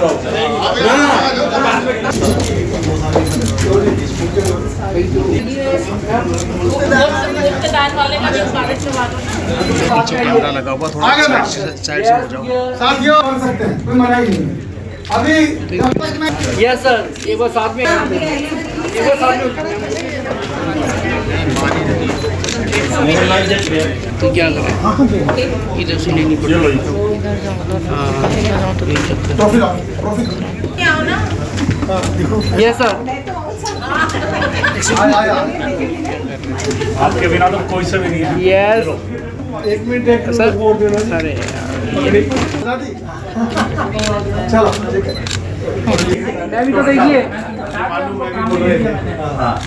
कैमरा लगा हुआ, थोड़ा साइड से हो जाओ। साथियों कर सकते हैं, कोई मना ही नहीं है। अभी यस सर, एक बार साथ में, एक बार साथ में तो क्या करें, इधर से लेनी पड़ेगी। ट्रॉफी लाओ, ट्रॉफी यस सर। आया आपके बिना तो कोई से भी नहीं है। यस एक मिनट सर। अरे चलो ठीक है। मैं भी तो देखिए,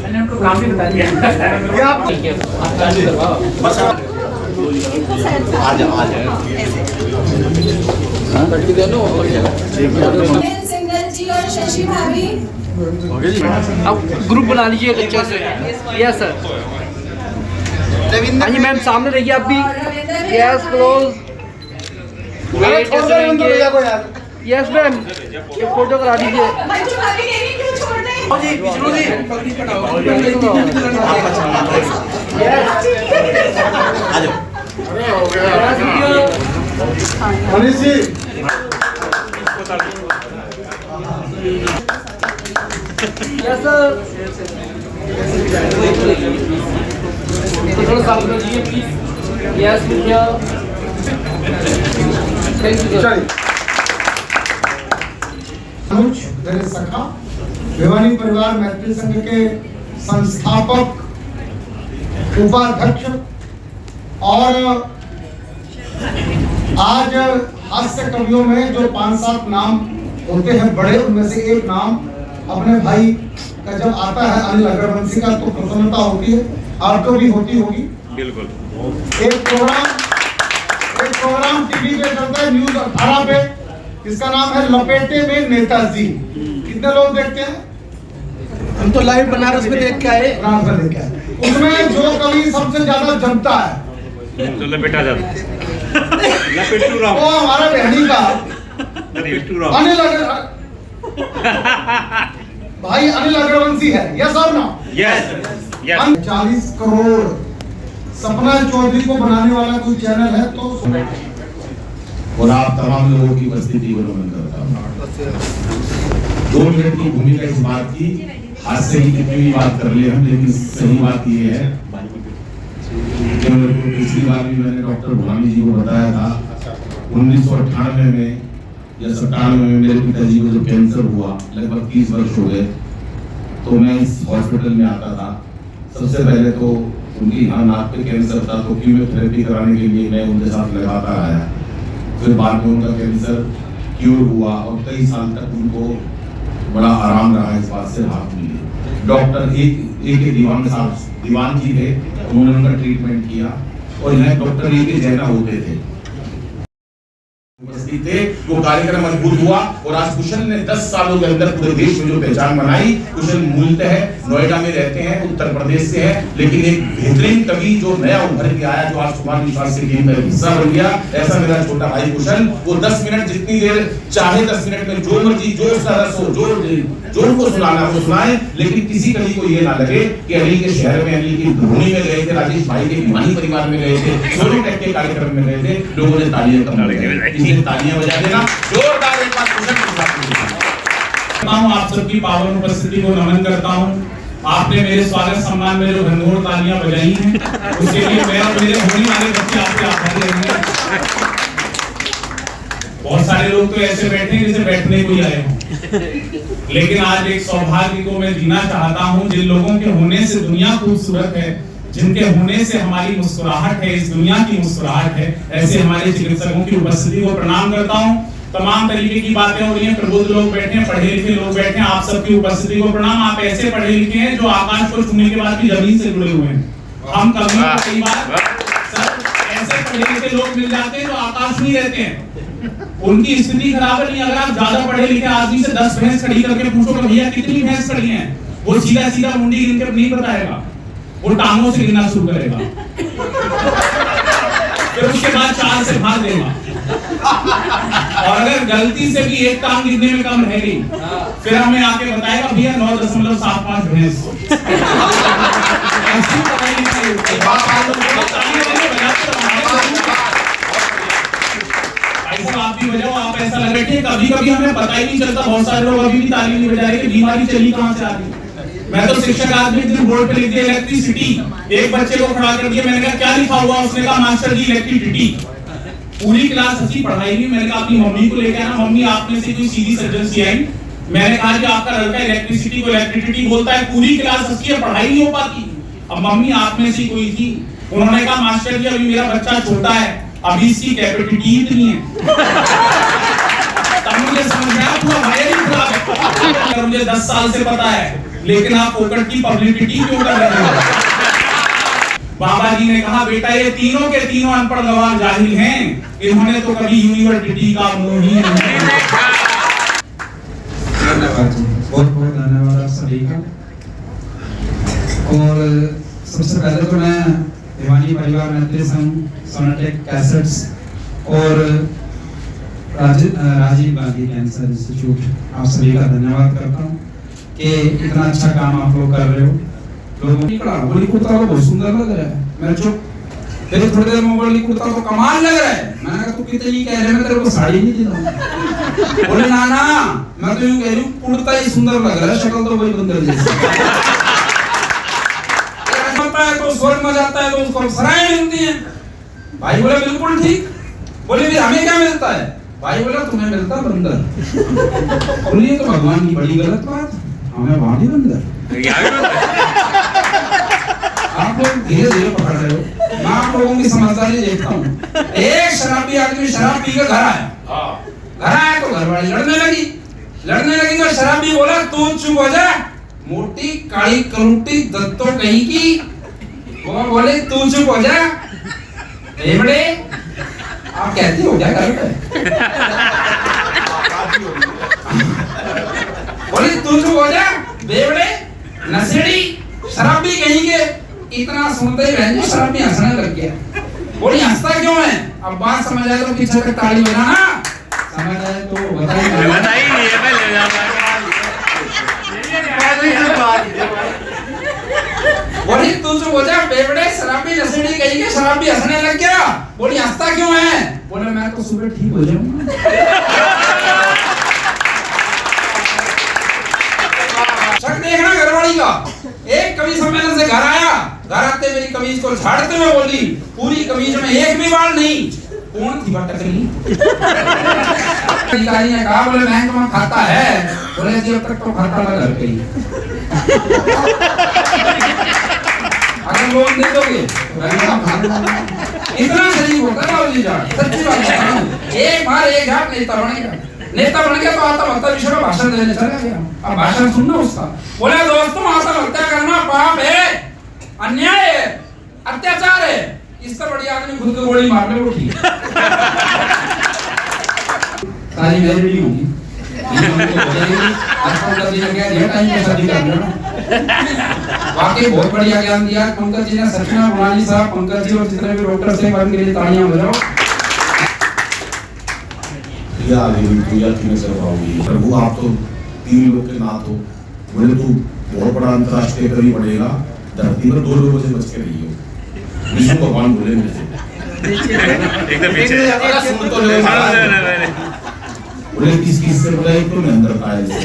मैंने उनको काम भी बता दिया। ठीक है। सिंगल जी और शशि भाभी अब ग्रुप बना लीजिए अच्छे से। Yes sir. हाँ जी मैम, सामने देखिए आप भी। Yes close. वेट कैसे रहेंगे? यस मैम, ये फोटो करा दीजिए। बच्चों का भी नहीं क्यों छोड़ रहे हैं? जी विष्णु जी, मनीष जी, यस सर, थोड़ा साफ कर दीजिए प्लीज। यस भैया, थैंक यू सर। अनुज मेरे सखा भिवानी परिवार मैत्री संघ के संस्थापक, उपाध्यक्ष और आज हास्य कवियों में जो 5-7 नाम होते हैं बड़े, उनमें से एक नाम अपने भाई का जब आता है अनिल अग्रवंशी का, तो प्रसन्नता होती है, आपको भी होती होगी। बिल्कुल। एक प्रोग्राम टीवी पे चलता है न्यूज़ 18 पे, इसका नाम है लपेटे में नेताजी। कितने लोग देखते हैं? हम तो लाइव बनारस में देख के आए। बनारस में देख के आए। उसमें जो कवि सबसे ज्यादा जमता है तो लपेटा जाता है। वो हमारा बहनी का अनिल भाई अनिल अग्रवंशी है। यस और नो? यस। 40 करोड़ सपना चौधरी को बनाने वाला कोई चैनल है तो और आप तमाम लोगों की उपस्थिति को नमन करता हूँ। 2 मिनट की भूमिका इस बात की, हास्य की कितनी भी बात कर ले हम, लेकिन सही बात ये है कि पिछली बार भी मैंने डॉक्टर भुरानी जी को बताया था 1998 में या 97 में मेरे पिताजी को जब कैंसर हुआ, लगभग 30 वर्ष हो गए, तो मैं इस हॉस्पिटल में आता था। सबसे पहले तो उनकी नाक पे कैंसर था, तो कीमोथेरेपी कराने के लिए मैं उनके साथ लगातार आया। फिर बाद में उनका कैंसर क्योर हुआ और कई साल तक उनको बड़ा आराम रहा, इस बात से राहत मिली। डॉक्टर एक दीवान जी थे, उन्होंने उनका ट्रीटमेंट किया और यहाँ डॉक्टर ए के जैना होते थे, उपस्थित थे। वो कार्यक्रम मजबूत हुआ और आज कुशल ने 10 सालों के अंदर पूरे देश में जो पहचान बनाई। कुशल मूलतः है नोएडा में रहते हैं, उत्तर प्रदेश से है, लेकिन एक बेहतरीन कवि जो नया उभर के आया, जो आज कुमार विश्वास की टीम का हिस्सा बन गया, ऐसा मेरा छोटा भाई कुशल। वो 10 मिनट जितनी देर चाहे 10 मिनट में जो मर्जी जो सरस हो, जो उनको सुनाना वो सुनाए, लेकिन किसी कवि को ये ना लगे कि अली के शहर में, अली की धुनी में गए थे, राजेश भाई के भिवानी परिवार में गए थे, सोनोटेक के कार्यक्रम में गए थे, लोगों ने तालियां बजा देना जोरदार एक बार कुशल आप सबकी पावन उपस्थिति को नमन करता हूँ। आपने मेरे स्वागत सम्मान में जो घनघोर तालियां बजाई हैं, उसके लिए मैं और मेरे होने वाले बच्चे आपके आभारी रहेंगे। बहुत सारे लोग तो ऐसे बैठे हैं जैसे बैठने को ही आए हों, लेकिन आज एक सौभाग्य को मैं जीना चाहता हूँ। जिन लोगों के होने से दुनिया खूबसूरत है, जिनके होने से हमारी मुस्कुराहट है, इस दुनिया की मुस्कुराहट है, ऐसे हमारे चिकित्सकों की उपस्थिति को प्रणाम करता हूँ। तमाम तरीके की बातें हो रही हैं, प्रबुद्ध लोग बैठे हैं, पढ़े लिखे लोग बैठे हैं, आप सबकी उपस्थिति को प्रणाम। आप ऐसे पढ़े लिखे हैं जो आकाश को छूने के बाद भी जमीन से जुड़े हुए हैं। हम कभी कई बार ऐसे पढ़े लिखे लोग मिल जाते हैं जो आकाश में रहते हैं, उनकी स्थिति खराब है। नहीं, अगर आप ज्यादा पढ़े लिखे आदमी से 10 भैंस खड़ी करके पूछो कि भैया कितनी भैंस खड़ी हैं, वो सीधा सीधा मुंडी गिन के नहीं बताएगा, वो टांगों से गिनना शुरू करेगा, फिर उसके बाद 4 से भाग देगा। और अगर गलती से भी एक टांग गिनने में कम रह गई, फिर हमें आके बताएगा भैया 9.75 भैंस। ऐसी पढ़ाई नहीं होती। आप भी बजाओ, आप ऐसा लग रहे कभी कभी हमें पता ही नहीं चलता। बहुत सारे लोग अभी भी ताली नहीं बजा रहे कि बीमारी चली कहां से आ गई। मैं तो शिक्षक आदमी दिन बोर्ड पे लिख दिया इलेक्ट्रिसिटी, एक बच्चे को खड़ा कर दिया, मैंने कहा क्या लिखा हुआ, उसने कहा मास्टर जी इलेक्ट्रिसिटी। पूरी क्लास हंसी, पढ़ाई नहीं। मैंने कहा अपनी मम्मी को लेकर आना, मम्मी आप में से कोई सीधी सर्जन सी आई। मैंने कहा कि आपका लड़का इलेक्ट्रिसिटी को इलेक्ट्रिसिटी बोलता है, पूरी क्लास हंसी है, पढ़ाई नहीं हो पाती। अब मम्मी आप में से कोई थी, उन्होंने कहा मास्टर जी अभी मेरा बच्चा छोटा है, अभी इसकी कैपेसिटी इतनी है। तब मुझे समझ में आया पूरा वायर ही खराब है। मुझे 10 साल से पता है, लेकिन आप फोकट की पब्लिसिटी क्यों कर रहे हो? बाबा जी ने कहा बेटा ये तीनों के तीनों अनपढ़ गवार जाहिल हैं, इन्होंने तो कभी यूनिवर्सिटी का मुंह ही नहीं। बहुत बहुत धन्यवाद आप सभी का। और सबसे पहले तो मैं भिवानी परिवार मैत्री संघ, सोनोटेक कैसेट्स और राजीव गांधी कैंसर इंस्टीट्यूट आप सभी का धन्यवाद करता हूँ कि इतना अच्छा काम आप लोग कर रहे हो। लोगों की बड़ी कुर्ता तो बहुत सुंदर लग रहा है, मैं चुप फिर थोड़ी देर में बोली कुर्ता तो कमाल लग रहा है। मैंने कहा तू कितनी कह रहे, मैं तेरे को साड़ी नहीं दिलाऊंगा। बोले ना ना मैं तो यूं कह रही हूँ कुर्ता ही सुंदर लग रहा है, शक्ल तो वही बंदर जैसी है तो स्वर्ग में जाता है तो उसको अप्सराएं मिलती हैं। भाई बोले बिल्कुल ठीक। बोले फिर हमें क्या मिलता है? भाई बोला तुम्हें मिलता बंदर। बोलिए तो भगवान की बड़ी गलत बात, हमें वहां भी बंदर। आप लोग धीरे धीरे पकड़ रहे हो, मैं आप लोगों की समझदारी देखता हूँ। एक शराबी आदमी शराब पी के घर आया तो घरवाली लड़ने लगी तो शराबी बोला तू चुप हो जा, मोटी काली करूटी दत्तो कहीं की। वो बोले तू चुप हो जा बेवड़े, आप कहती हो क्या कर रहे? बोले तू चुप हो जा बेवड़े नशेड़ी शराबी कहीं के। इतना सुनते ही बहन जी शराबी हंसने लग गया। बोली हंसता क्यों है? अब बात समझ आए तो पीछे तक ताली बजाना, समझ आए तो बोली तू चुप हो जा बेवड़े शराबी नशेड़ी कहीं के। शराबी हंसने लग गया। बोली हंसता क्यों है? बोले मैं तो सुबह ठीक हो जाऊंगा। शक देखना घरवाली का। एक कवि सम्मेलन से घर आया, घर आते मेरी कमीज को झाड़ते हुए बोली पूरी कमीज में एक भी बाल नहीं, कौन थी टकली? अधिकारी ने कहा बोले बैंक में खाता है। बोले जी अब तक तो खाता लगा घर पे ही। अगर लोन दे दोगे इतना शरीफ होता है जी जाट, सच्ची बात है। एक बार एक झाट नेता बन गया तो आता भक्ता विषय में भाषण देने चला गया। अब भाषण सुनना उसका। बोले दोस्तों आता हत्या करना पाप है, अन्याय है, अत्याचार है। इससे बड़ी आदमी खुद को गोली मारने को ठीक। सारी मेरी भी होगी। वाकई बहुत बढ़िया ज्ञान दिया पंकज जी ने। सचना बुलानी साहब, पंकज जी और जितने भी डॉक्टर थे उनके लिए तालियां बजाओ। पूजा क्यों करवाओगी प्रभु? आप तो 3 लोग के नाथ हो। बोले तू बहुत बड़ा अंतरराष्ट्रीय कवि बढ़ेगा, धरती पर 2 लोगों से बच के रही हो। विष्णु भगवान बोले मुझे बोले किस से बोला तो नेंदरताल से।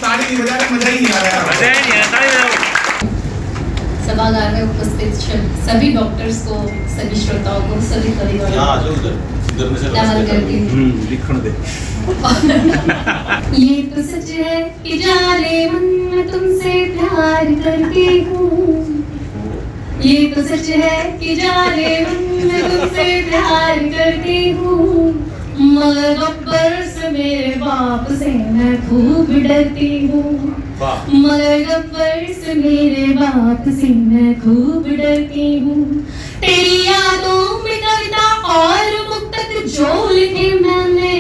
ताली बजाने मजा ही नहीं आ रहा। सभागार में उपस्थित सभी डॉक्टर्स को, सभी श्रोताओं को, सभी परिवारों को नमन करती हूँ। ये तो सच है कि जाने मन में तुमसे प्यार करती हूँ। ये तो सच है कि जाने मन में तुमसे प्यार करती हूँ, मगर गब्बर से मेरे बाप से मैं खूब डरती हूँ। मगर गब्बर से मेरे बाप से मैं खूब डरती हूँ। तेरी यादों में कविता और मुक्तक जो लिखे मैंने,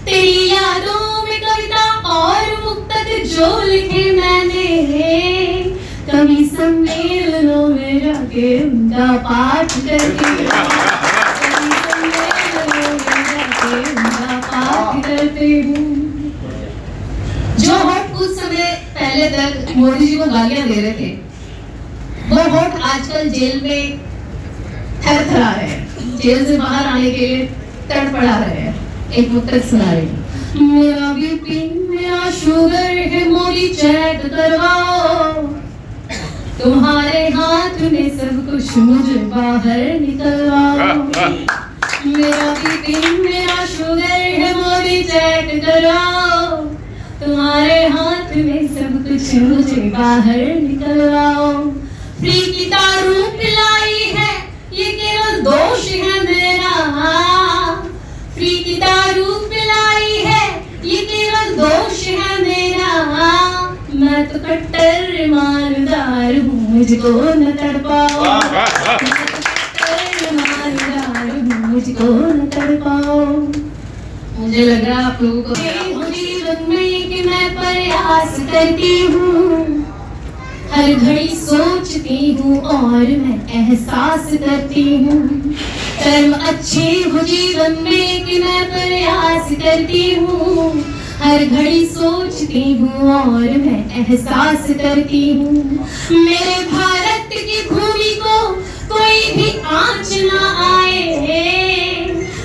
तेरी यादों में कविता और मुक्तक जो लिखे मैंने, कवि सम्मेलनों में जाके उनका पाठ करती हूँ। कवि सम्मेलनों में जाके उनका पाठ करती हूँ। जो होठ कुछ समय पहले तक मोदी जी को गालियां दे रहे थे, वो होठ आजकल जेल में थरथरा रहे हैं, जेल से बाहर आने के लिए तड़पड़ा रहे हैं। एक मुक्तक सुना रही हूँ। मेरा बीपी मेरा शुगर है मोदी चेक करवाओ, तुम्हारे हाथ में सब कुछ मुझे बाहर निकलवाओ। मेरा बीपी मेरा शुगर है मोदी चेक करवाओ, तुम्हारे हाथ में सब कुछ मुझे बाहर निकलवाओ। फ्री की दारू पिलाई है ये केवल दोष है मेरा, फ्री की दारू पिलाई है ये केवल दोष है मेरा। मैं तो कट्टर ईमानदार हूँ, मुझको न तड़पाओ। कट्टर ईमानदार हूँ, मुझको न तड़पाओ। मुझे लग रहा आप लोगों को जीवन में कि मैं प्रयास करती हूँ, हर घड़ी सोचती सोचती हूँ और मैं एहसास करती हूँ, कर्म अच्छे हो जीवन में कि मैं प्रयास करती हूँ, हर घड़ी सोचती हूँ और मैं एहसास करती हूँ। मेरे भारत की भूमि को कोई भी आँच ना आए,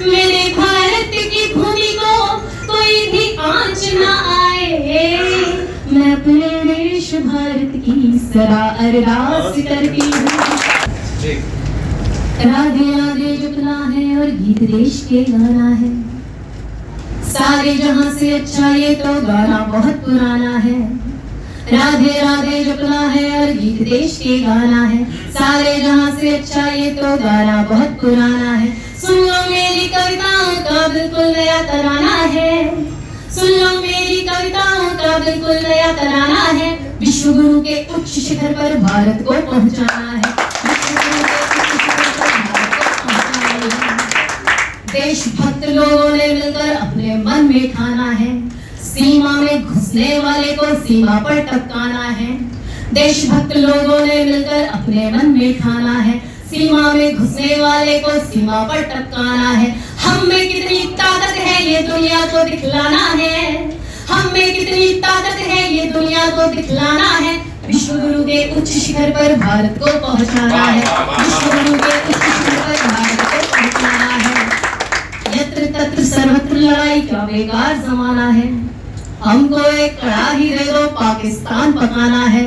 मेरे भारत की भूमि को कोई भी आँच ना आए, मैं अपने देश भारत की सदा अरदास करती हूँ। राधे राधे जुटना है और गीत देश के गाना है, सारे जहां से अच्छा ये तो गाना बहुत पुराना है। राधे राधे जुटना है और गीत देश के गाना है, सारे जहां से अच्छा ये तो गाना बहुत पुराना है। सुन लो मेरी कविताओं का बिल्कुल नया तराना है, सुन लो मेरी कविताओं का बिल्कुल नया तराना है। विश्व गुरु के उच्च शिखर पर भारत को पहुंचाना है, विश्व गुरु के उच्च शिखर पर भारत को पहुंचाना है। देशभक्त लोगों ने मिलकर अपने मन में ठाना है, सीमा में घुसने वाले को सीमा पर टपकाना है। देशभक्त लोगों ने मिलकर अपने मन में ठाना है, सीमा में घुसने वाले को सीमा पर टपकाना है। हम में कितनी ताकत है ये दुनिया को दिखलाना है, हम में कितनी ताकत है ये दुनिया को दिखलाना है। विश्व गुरु के उच्च शिखर पर भारत को पहुंचाना है, विश्व गुरु के उच्च शिखर पर भारत को पहुंचाना है। यत्र तत्र सर्वत्र लड़ाई का बेकार जमाना है, हमको एक कड़ाही दे दो पाकिस्तान पकाना है।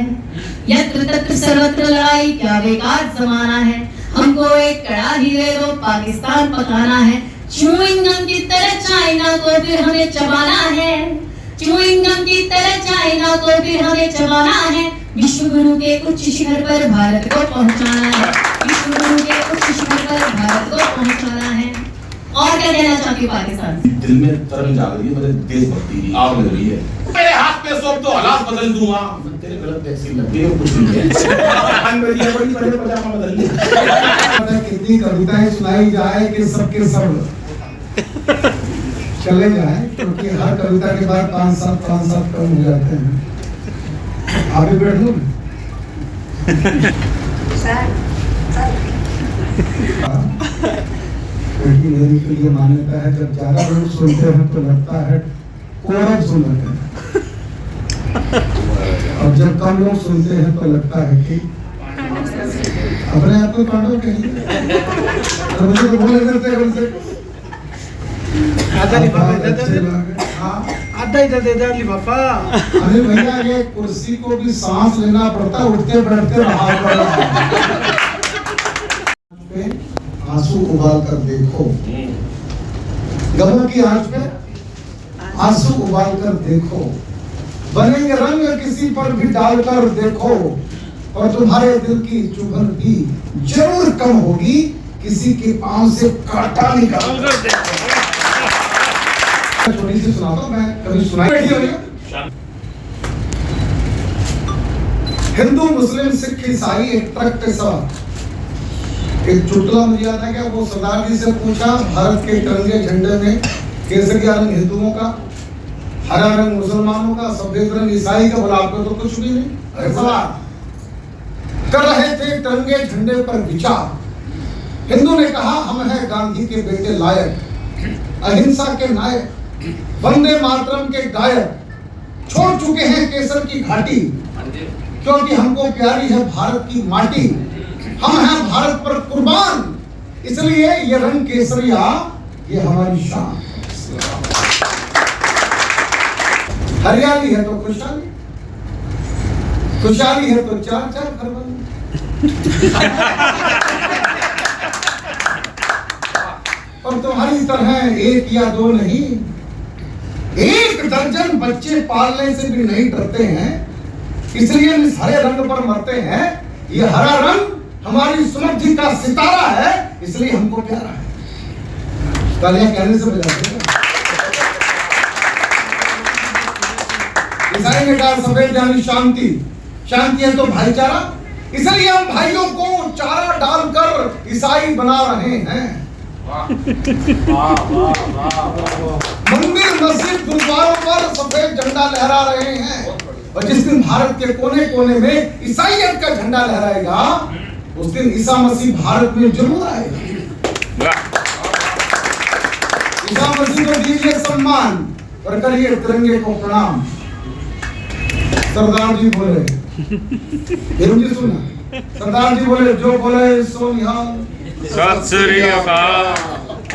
यत्र तत्र सर्वत्र लड़ाई क्या बेकार जमाना है, हमको एक कड़ाही दे दो पाकिस्तान पकाना है। च्युइंग गम की तरह चाइना को फिर हमें चबाना है, च्युइंग गम की तरह चाइना को फिर हमें चबाना है। विश्व गुरु के उच्च शिखर पर भारत को पहुंचाना है, विश्व गुरु के उच्च शिखर पर भारत को पहुंचाना है। और क्या कहना चाहती हूँ पाकिस्तान? दिल में तरंग जाग रही है, मेरे देशभक्ति की आग लग रही है। मेरे हाथ में सौंप दो, हालात बदल दूंगा। तेरे गलत वैक्सीन लग गई है, कुछ नहीं है। बड़ी पजामा बदल ली। कितनी कविताएं सुनाई जाए कि सबके सब चले जाए, क्योंकि हर कविता के बाद 5-7 कम हो जाते हैं। आप भी बैठ लो। मेरी के लिए मान्यता है, जब ज्यादा लोग सुनते हैं तो लगता है कोरब सुन रहे हैं, और जब कम लोग सुनते हैं तो लगता है कि अपने आप को पांडव कहीं तो मुझे तो बोले देते हैं उनसे अरे भैया ये कुर्सी को भी सांस लेना पड़ता, उठते बैठते आंसू उबाल कर देखो, गमों की आंच पे आंसू उबाल कर देखो, बनेंगे रंग किसी पर भी डालकर देखो, और तुम्हारे दिल की चुभन भी जरूर कम होगी किसी के पांव से कांटा निकाल कर देखो। छोटी सी सुनाता हूं, मैं कभी सुनाई नहीं होगी। हिंदू मुस्लिम सिख ईसाई एक ट्रक के सवार, एक चुटकुला मुझे याद है, क्या वो सरदार जी से पूछा, भारत के तिरंगे झंडे में केसरिया रंग हिंदुओं का, हरा रंग मुसलमानों का, सफेद रंग ईसाई का, बोला आपको तो कुछ भी नहीं। अरे सवाल कर रहे थे तिरंगे झंडे पर विचार, हिंदू ने कहा हम हैं गांधी के बेटे लायक, अहिंसा के नायक, वंदे मातरम के गायक, छोड़ चुके हैं केसर की घाटी, क्योंकि हमको प्यारी है भारत की माटी, हम हैं भारत पर कुर्बान, इसलिए ये रंग केसरिया ये हमारी शान। हरियाली है तो खुशहाली, खुशहाली है तो 4-4 घर बन। और तुम्हारी तरह 1 या 2 नहीं, 1 दर्जन बच्चे पालने से भी नहीं डरते हैं, इसलिए इस हरे रंग पर मरते हैं। ये हरा रंग हमारी समृद्धि का सितारा है, इसलिए हमको प्यारा है। तालियां कहने से बजाते हैं। ईसाई ने कहा सफेद यानी शांति, शांति है तो भाईचारा, इसलिए हम भाइयों को चारा डालकर ईसाई बना रहे हैं। मंदिर मस्जिद गुरुद्वारों पर सफेद झंडा लहरा रहे हैं, और जिस दिन भारत के कोने कोने में ईसाइयत का झंडा लहराएगा, उस दिन ईसा मसीह भारत में जरूर आएगा। ईसा मसीह को दीजिए सम्मान और करिए तिरंगे को प्रणाम। सरदार जी बोले, जी सुना, सरदार जी बोले, जो बोले सो निहाल, सत श्री अकाल,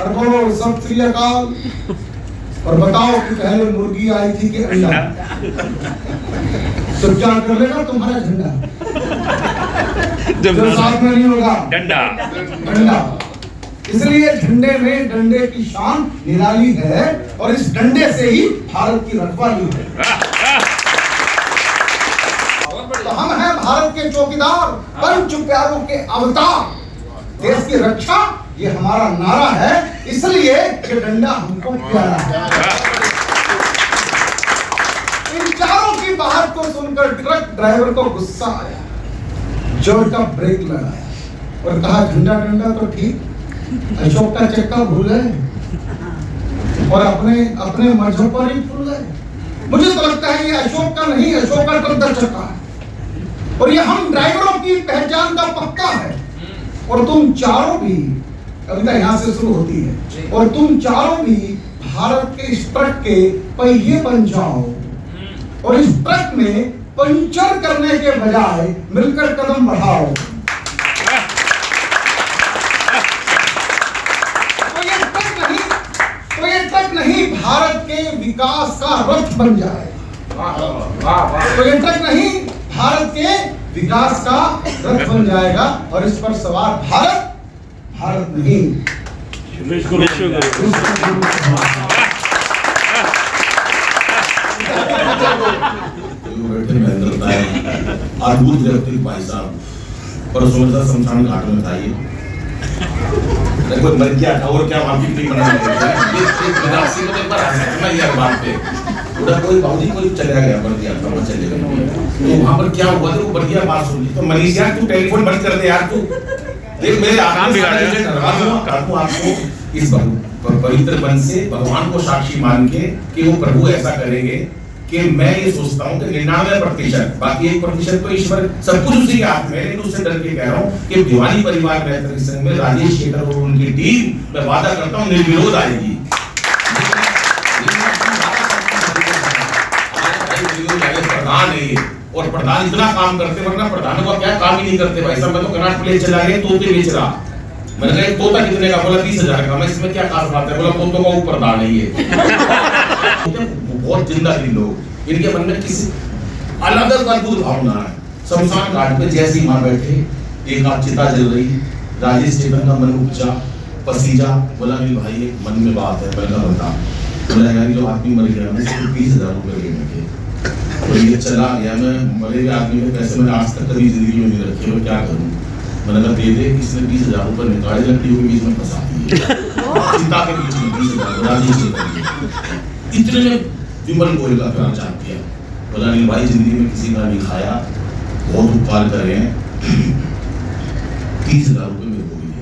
और बोलो सत श्री अकाल। और बताओ कि पहले मुर्गी आई थी कि अंडा? तो क्या कर लेगा तुम्हारा झंडा? जो साथ में नहीं होगा डंडा। डंडा। इसलिए झंडे में डंडे की शान निराली है और इस डंडे से ही भारत की रखवाली है। तो हम हैं भारत के चौकीदार, पंच प्यारों के अवतार। देश की रक्षा ये हमारा नारा है, इसलिए ये डंडा हमको प्यारा है। इन चारों की बात को सुनकर ट्रक ड्राइवर को गुस्सा आया, जोर का ब्रेक लगाया और कहा, झंडा डंडा तो ठीक, अशोक का चक्का भूल गए और अपने मजहब पर ही भूल गए। मुझे तो लगता है ये अशोक का नहीं, अशोक का ट्रक का चक्का है और ये हम ड्राइवरों की पहचान का पक्का है। और तुम चारों भी, कविता यहाँ से शुरू होती है, और तुम चारों भी भारत के इस ट्रक के पहिए बन जाओ और इस ट्रक में पंचर करने के बजाय मिलकर कदम बढ़ाओ। तो ये ट्रक नहीं भारत के विकास का रथ बन जाए। तो ये ट्रक नहीं भारत के विकास का रथ बन जाएगा और इस पर सवार भारत नहीं, अद्भुत व्यक्ति भाई साहब, परसों शमशान घाट में था ये, मर गया था और क्या माफी नहीं बना कोई बाबूजी कोई चला गया, मर गया था, चले गए। तो वहाँ पर क्या हुआ था, वो बढ़िया बात सुनी। तो मनीष यार तू टेलीफोन बंद कर दे यार, तू देख मेरे आपको इस पवित्र मन से भगवान को साक्षी मान के कि वो प्रभु ऐसा करेंगे कि मैं ये सोचता हूँ कि 99%, बाकी 1% तो ईश्वर सब कुछ उसी के हाथ में है। लेकिन उससे डर के कह रहा हूँ कि भिवानी परिवार मैत्री संघ में राजेश शेखर और उनकी टीम, मैं वादा करता हूँ निर्विरोध आएगी। प्रधान है और प्रधान इतना काम करते, वरना प्रधानों का क्या काम ही नहीं करते भाई साहब। मैं तो कर्नाटक प्लेस चला गया, तोते बेच रहा, मैंने कहा तोता कितने का, बोला 30,000 का। मैं इसमें क्या खास बात है, बोला तोतों का ऊपर दान है ये। बहुत जिंदा दिल लोग, इनके मन में किसी अलग अद्भुत भावना है। शमशान घाट पे जैसे ही मां बैठे, एक आध चिता जल रही, राजेश चेतन का मन उपजा, पसीजा, बोला नहीं भाई एक मन में बात है। मैंने कहा बता, बोला यार जो आदमी मर गया ना, इसको 30,000 रुपए देने के, और ये चला गया। मैं मरे हुए आदमी के पैसे मैंने आज तक कभी जिंदगी में नहीं रखे, मैं क्या करूँ। मैंने कहा दे दे, इसने 20,000 रुपए निकाले, लकड़ियों के बीच में फंसा दिए, चिता के बीच में 20,000 राजेश चेतन। इतने में विमल गोयल का प्यार जाग किया, बोला नहीं भाई जिंदगी में किसी का नहीं खाया, बहुत उपकार कर रहे हैं, 30,000 रुपए मेरे को भी दे।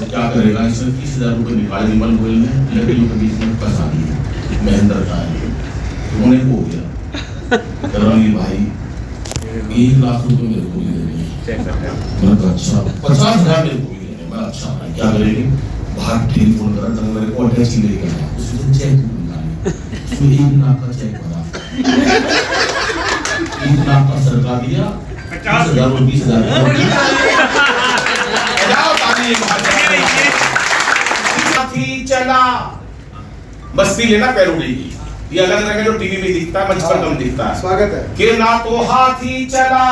क्या करेगा, इसने 30,000 रुपए निकाले, विमल गोयल ने लकड़ियों के बीच में फंसा दिए। महेंद्र का है, उन्होंने हो गया, करवानी भाई 1 लाख रुपए मेरे को भी देने। मैंने अच्छा 50,000 मेरे को भी देने। मैं अच्छा भाई क्या करेंगे, बाहर टेलीफोन करा, तो मेरे को अटैच ही लेके आया, उसमें चेक उसमें 1 लाख का चेक भरा, 1 लाख का सरकार दिया, 50,000 और 20,000 चला। बस्ती लेना पैरोडी की, ये अलग तरह जो टीवी में दिखता है, मंच पर कम दिखता है। स्वागत है कि ना तो हाथी चला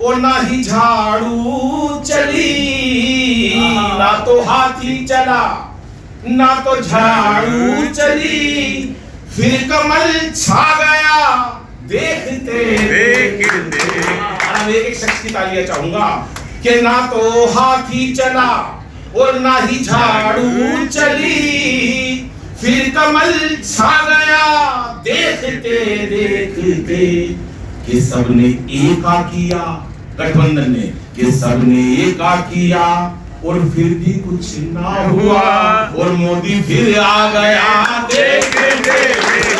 और ना ही झाड़ू चली, ना तो हाथी चला ना तो झाड़ू चली, फिर कमल छा गया देखते देखते। मैं एक शख्स की तालियां चाहूंगा कि ना तो हाथी चला और ना ही झाड़ू चली, फिर कमल छा गया देखते देखते। कि सबने एका किया, गठबंधन ने, कि सबने एका किया और फिर भी कुछ ना हुआ, और मोदी फिर आ गया देखते देखते।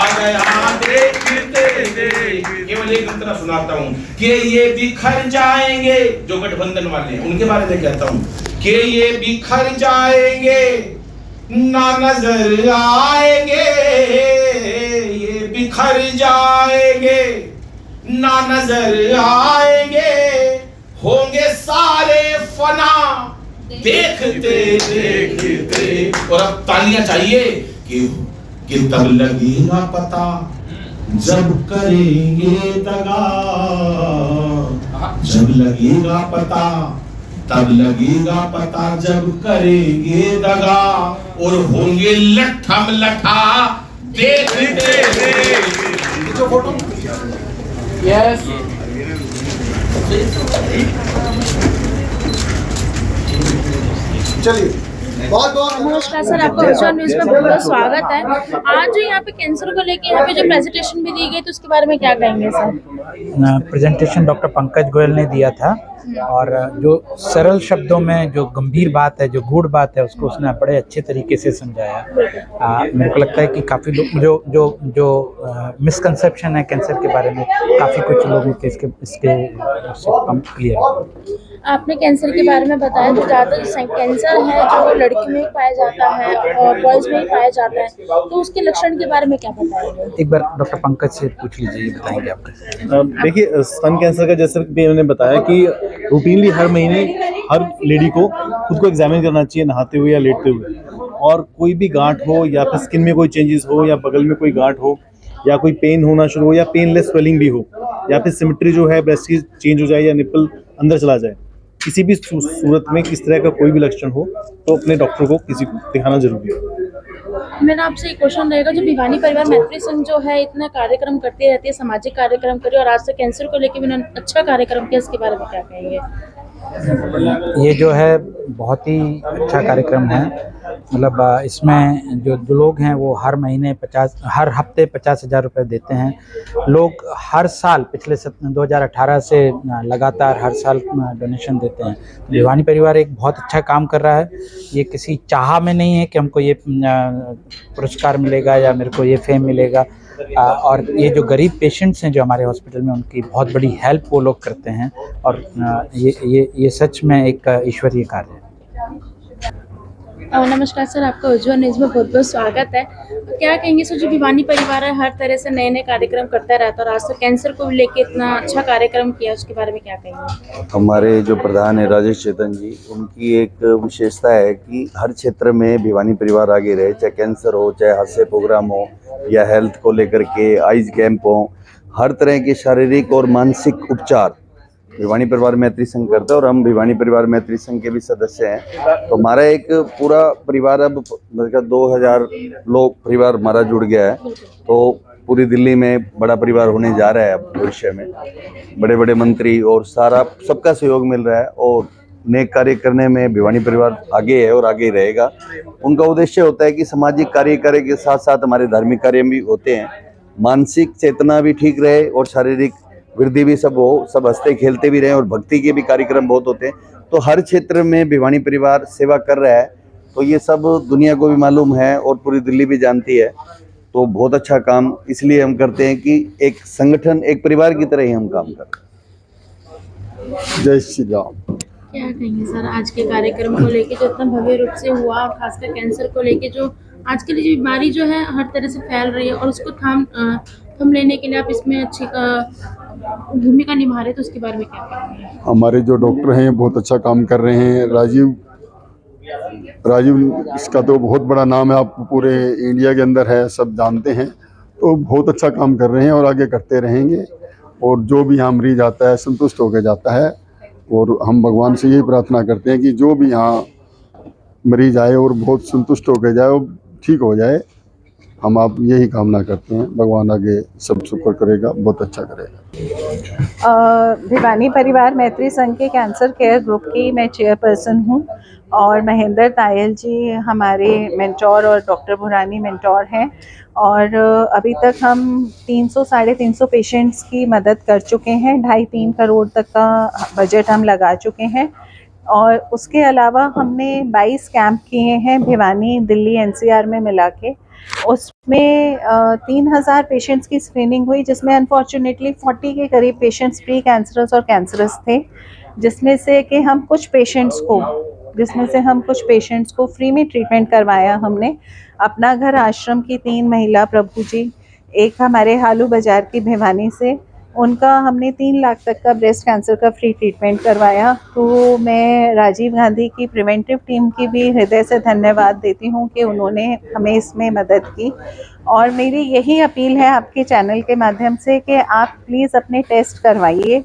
आ गया देखते देख। केवल एक अंतरा सुनाता हूँ कि ये बिखर जाएंगे, जो गठबंधन वाले हैं उनके बारे में कहता हूँ कि ये बिखर जाएंगे ना नजर आएंगे, ये बिखर जाएंगे ना नजर आएंगे, होंगे सारे फना देखते देखते। और अब तालियां चाहिए कि तब लगेगा पता जब करेंगे दगा, जब लगेगा पता तब लगेगा पता जब करेंगे दगा, और होंगे लठम लठा देखते देखते। फोटो यस चलिए बहुत बहुत नमस्कार सर, आपका उज्ज्वल न्यूज़ में बहुत बहुत स्वागत है। आज जो यहाँ पे कैंसर को लेके यहाँ पे जो प्रेजेंटेशन भी दी गई तो उसके बारे में क्या कहेंगे sir? Presentation doctor Pankaj Goyal ने दिया था और जो सरल शब्दों में जो गंभीर बात है, जो गूढ़ बात है, उसको उसने बड़े अच्छे तरीके से समझाया। मेरे को लगता है कि काफ़ी लोग जो मिसकंसेप्शन है कैंसर के बारे में, काफ़ी कुछ लोगों के इसके कम क्लियर। आपने कैंसर के बारे में बताया तो ज़्यादातर कैंसर है जो लड़की में ही पाया जाता है और बॉयज़ में ही पाया जाता है, तो उसके लक्षण के बारे में क्या बताएंगे? एक बार डॉक्टर पंकज से पूछ लीजिए, बताएंगे आपको। देखिए, स्तन कैंसर का जैसे भी मैंने बताया कि रूटीनली हर महीने हर लेडी को खुद को एग्जामिन करना चाहिए, नहाते हुए या लेटते हुए। और कोई भी गांठ हो या फिर स्किन में कोई चेंजेस हो या बगल में कोई गांठ हो या कोई पेन होना शुरू हो या पेनलेस स्वेलिंग भी हो या फिर सिमेट्री जो है ब्रेस्ट की चेंज हो जाए या निप्पल अंदर चला जाए, किसी भी सूरत में किस तरह का कोई भी लक्षण हो तो अपने डॉक्टर को किसी को दिखाना जरूरी है। मेरा आपसे एक क्वेश्चन रहेगा, जो भिवानी परिवार मैत्री संघ जो है इतना कार्यक्रम करती रहती है, सामाजिक कार्यक्रम करी और आज से कैंसर को लेकर भी उन्होंने अच्छा कार्यक्रम किया, इसके बारे में क्या कहेंगे? ये जो है बहुत ही अच्छा कार्यक्रम है। मतलब इसमें जो लोग हैं वो हर हफ्ते 50,000 रुपये देते हैं। लोग हर साल पिछले 2018 से लगातार हर साल डोनेशन देते हैं। भिवानी परिवार एक बहुत अच्छा काम कर रहा है। ये किसी चाह में नहीं है कि हमको ये पुरस्कार मिलेगा या मेरे को ये फेम मिलेगा। और ये जो गरीब पेशेंट्स हैं जो हमारे हॉस्पिटल में, उनकी बहुत बड़ी हेल्प वो लोग करते हैं और ये सच में एक ईश्वरीय कार्य है। नमस्कार सर, आपका उज्ज्वल न्यूज़ में बहुत बहुत स्वागत है। क्या कहेंगे सर, जो भिवानी परिवार है हर तरह से नए नए कार्यक्रम करता रहता है और आज तक कैंसर को लेके इतना अच्छा कार्यक्रम किया, उसके बारे में क्या कहेंगे? हमारे जो प्रधान है राजेश चेतन जी, उनकी एक विशेषता है कि हर क्षेत्र में भिवानी परिवार आगे रहे, चाहे कैंसर हो, चाहे हास्य प्रोग्राम हो या हेल्थ को लेकर के आइज कैंप हो, हर तरह के शारीरिक और मानसिक उपचार भिवानी परिवार मैत्री संघ करता है और हम भिवानी परिवार मैत्री संघ के भी सदस्य हैं। तो हमारा एक पूरा परिवार अब 2000 लोग परिवार हमारा जुड़ गया है। तो पूरी दिल्ली में बड़ा परिवार होने जा रहा है अब भविष्य में। बड़े बड़े मंत्री और सबका सहयोग मिल रहा है और नेक कार्य करने में भिवानी परिवार आगे है और आगे रहेगा। उनका उद्देश्य होता है कि सामाजिक कार्य करे के साथ साथ हमारे धार्मिक कार्य भी होते हैं, मानसिक चेतना भी ठीक रहे और शारीरिक वृद्धि भी सब हो, सब हंसते खेलते भी रहे और भक्ति के भी कार्यक्रम बहुत होते हैं। तो हर क्षेत्र में भिवानी परिवार सेवा कर रहा है। तो ये सब दुनिया को भी मालूम है और पूरी दिल्ली भी जानती है। तो बहुत अच्छा काम इसलिए हम करते हैं कि एक संगठन, एक परिवार की तरह ही हम काम करते हैं। जय श्री राम। क्या कहेंगे सर, आज के कार्यक्रम को लेके जो इतना भव्य रूप से हुआ और खासकर कैंसर को लेके जो आजकल ये बीमारी जो है हर तरह से फैल रही है और उसको थम लेने के लिए आप इसमें अच्छी भूमिका निभा रहे, तो उसके बारे में क्या कहेंगे? हमारे जो डॉक्टर हैं बहुत अच्छा काम कर रहे हैं। राजीव इसका तो बहुत बड़ा नाम है, आप पूरे इंडिया के अंदर है, सब जानते हैं। तो बहुत अच्छा काम कर रहे हैं और आगे करते रहेंगे। और जो भी यहाँ मरीज आता है संतुष्ट होकर जाता है और हम भगवान से यही प्रार्थना करते हैं कि जो भी यहाँ मरीज आए और बहुत संतुष्ट होकर जाए और ठीक हो जाए। हम आप यही कामना करते हैं। भगवान आगे सब शुक्र करेगा, बहुत अच्छा करेगा। भिवानी परिवार मैत्री संघ के कैंसर केयर ग्रुप की मैं चेयरपर्सन हूँ और महेंद्र तायल जी हमारे मेंटोर और डॉक्टर भुरानी मेंटोर हैं। और अभी तक हम 300-350 पेशेंट्स की मदद कर चुके हैं। 2.5-3 करोड़ तक का बजट हम लगा चुके हैं। और उसके अलावा हमने 22 कैंप किए हैं भिवानी, दिल्ली, NCR में मिला के। उसमें 3000 पेशेंट्स की स्क्रीनिंग हुई, जिसमें अनफॉर्चुनेटली 40 के करीब पेशेंट्स प्री कैंसरस और कैंसरस थे, जिसमें से हम कुछ पेशेंट्स को फ्री में ट्रीटमेंट करवाया हमने। अपना घर आश्रम की 3 महिला प्रभु जी, एक हमारे हालू बाजार की भिवानी से, उनका हमने 3 लाख तक का ब्रेस्ट कैंसर का फ्री ट्रीटमेंट करवाया। तो मैं राजीव गांधी की प्रिवेंटिव टीम की भी हृदय से धन्यवाद देती हूँ कि उन्होंने हमें इसमें मदद की। और मेरी यही अपील है आपके चैनल के माध्यम से कि आप प्लीज़ अपने टेस्ट करवाइए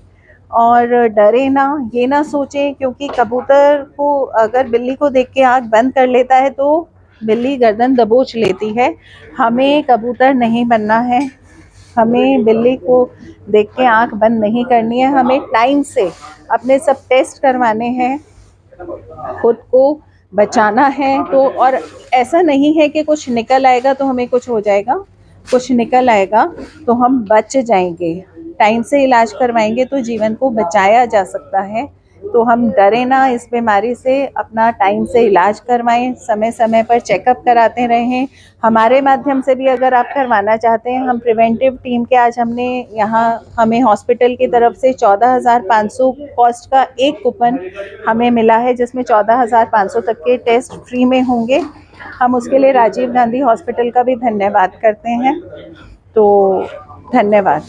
और डरे ना, ये ना सोचें, क्योंकि कबूतर को अगर बिल्ली को देख के आँख बंद कर लेता है तो बिल्ली गर्दन दबोच लेती है। हमें कबूतर नहीं बनना है, हमें बिल्ली को देख के आंख बंद नहीं करनी है, हमें टाइम से अपने सब टेस्ट करवाने हैं, खुद को बचाना है। तो और ऐसा नहीं है कि कुछ निकल आएगा तो हमें कुछ हो जाएगा, कुछ निकल आएगा तो हम बच जाएंगे। टाइम से इलाज करवाएंगे तो जीवन को बचाया जा सकता है। तो हम डरे ना इस बीमारी से, अपना टाइम से इलाज करवाएं, समय समय पर चेकअप कराते रहें। हमारे माध्यम से भी अगर आप करवाना चाहते हैं, हम प्रिवेंटिव टीम के आज हमें हॉस्पिटल की तरफ से 14,500 कॉस्ट का एक कूपन हमें मिला है, जिसमें 14,500 तक के टेस्ट फ्री में होंगे। हम उसके लिए राजीव गांधी हॉस्पिटल का भी धन्यवाद करते हैं। तो धन्यवाद।